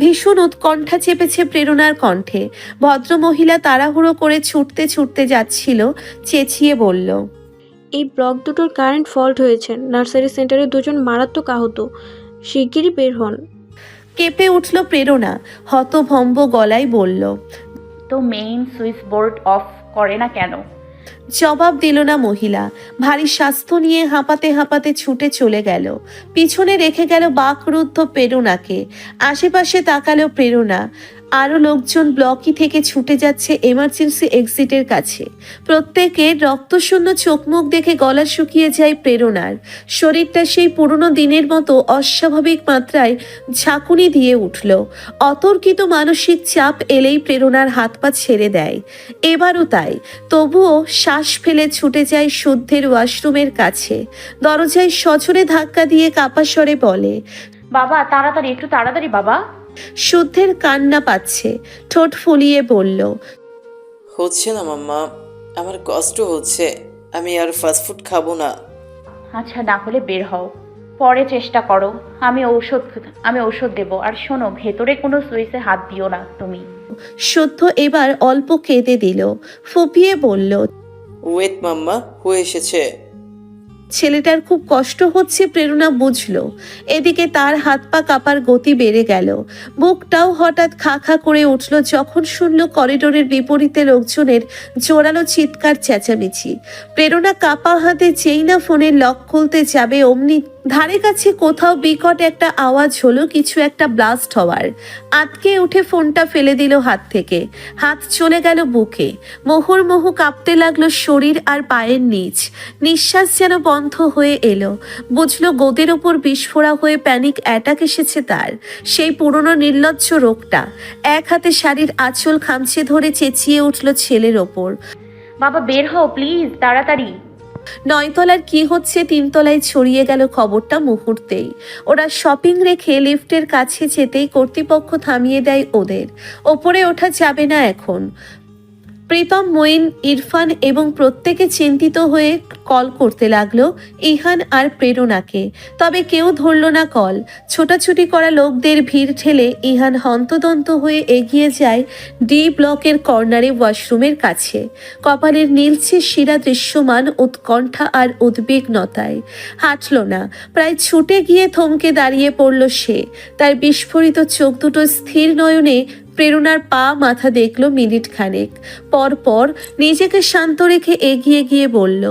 ভীষণ উৎকণ্ঠা চেপেছে প্রেরণার কণ্ঠে। ভদ্রমহিলা তাড়াহুড়ো করে ছুটতে ছুটতে যাচ্ছিল। চেঁচিয়ে বলল, এই ব্লক দুটোর কারেন্ট ফল্ট হয়েছে। নার্সারি সেন্টারে 2 জন মারাত্মক আহত। শিগগিরই বের হন। কেঁপে উঠল প্রেরণা। হতভম্ব গলায় বলল, তো মেইন সুইচ বোর্ড অফ করে না কেন? জবাব দিল না মহিলা। ভারী স্বাস্থ্য নিয়ে হাঁপাতে হাঁপাতে ছুটে চলে গেল। পিছনে রেখে গেল বাকরুদ্ধ প্রেরণাকে। আশেপাশে তাকালো প্রেরণা। আরও লোকজন ব্লকই থেকে ছুটে যাচ্ছে এমার্জেন্সি এক্সিটের কাছে। প্রত্যেকের রক্তশূন্য চোখ মুখ দেখে গলা শুকিয়ে যায় প্রেরণার। শরীরটা সেই পুরনো দিনের মতো অস্বাভাবিক মাত্রায় ঝাঁকুনি দিয়ে উঠল। অতর্কিত মানসিক চাপ এলেই প্রেরণার হাত পা ছেড়ে দেয়। এবারও তাই। তবুও শ্বাস ফেলে ছুটে যায় শুদ্ধের ওয়াশরুমের কাছে। দরজায় সজোরে ধাক্কা দিয়ে কাপা স্বরে বলে, বাবা তাড়াতাড়ি, একটু তাড়াতাড়ি বাবা। শুদ্ধের কান্না পাচ্ছে। ঠোঁট ফুলিয়ে বলল, হচ্ছে না মাম্মা, আমার কষ্ট হচ্ছে, আমি আর ফাস্টফুড খাবো না। আচ্ছা না হলে বের হও, পরে চেষ্টা করো, আমি ঔষধ দেবো। আর শোনো, ভেতরে কোনো সুইচে হাত দিও না তুমি। শুদ্ধ এবার অল্প কেঁদে দিল, ফুপিয়ে বলল, ওয়েট মাম্মা, হয়ে এসেছে। ছেলেটার খুব কষ্ট হচ্ছে প্রেরণা বুঝলো। এদিকে তার হাত পা কাঁপার গতি বেড়ে গেল। বুকটাও হঠাৎ খা খা করে উঠল যখন শুনল করিডোরের বিপরীতে লোকজনের জোরালো চিৎকার চেঁচামেচি। প্রেরণা কাঁপা হাতে যেই না ফোনের লক খুলতে যাবে অমনি ধারে কাছে কোথাও বিকট একটা আওয়াজ হলো, কিছু একটা ব্লাস্ট হওয়ার। আটকে উঠে ফোনটা ফেলে দিল হাত থেকে। হাত চলে গেল বুকে। মুহুর্মুহু কাঁপতে লাগলো শরীর আর পায়ের নিচ। নিঃশ্বাস যেন বন্ধ হয়ে এলো। বুঝলো গোদের ওপর বিস্ফোরা হয়ে প্যানিক অ্যাটাক এসেছে তার। সেই পুরনো নির্লজ্জ রোগটা। এক হাতে শাড়ির আঁচল খামচে ধরে চেঁচিয়ে উঠল ছেলের ওপর, বাবা বের হও প্লিজ, তাড়াতাড়ি। 9 তলার কি হচ্ছে 3 তলায় ছড়িয়ে গেল খবরটা মুহূর্তেই। ওরা শপিং রেখে লিফটের কাছে যেতেই কর্তৃপক্ষ থামিয়ে দেয় ওদের। ওপরে ওঠা যাবে না এখন। প্রীতম, মঈন, ইরফান এবং প্রত্যেকে চিন্তিত হয়ে কল করতে লাগলো ইহান আর প্রেরণাকে। তবে কেউ ধরল না কল। ছোটাছুটি করা লোকদের ভিড় ঠেলে ইহান হন্তদন্ত হয়ে এগিয়ে যায় ডি ব্লকের কর্নারে ওয়াশরুমের কাছে। কপালের নীলচে শিরা দৃশ্যমান উৎকণ্ঠা আর উদ্বিগ্নতায়। হাঁটল না, প্রায় ছুটে গিয়ে থমকে দাঁড়িয়ে পড়ল সে। তার বিস্ফোরিত চোখ দুটো স্থির নয়নে প্রেরণার পা মাথা দেখল মিনিট খানেক। পরপর নিজেকে শান্ত রেখে এগিয়ে গিয়ে বলল,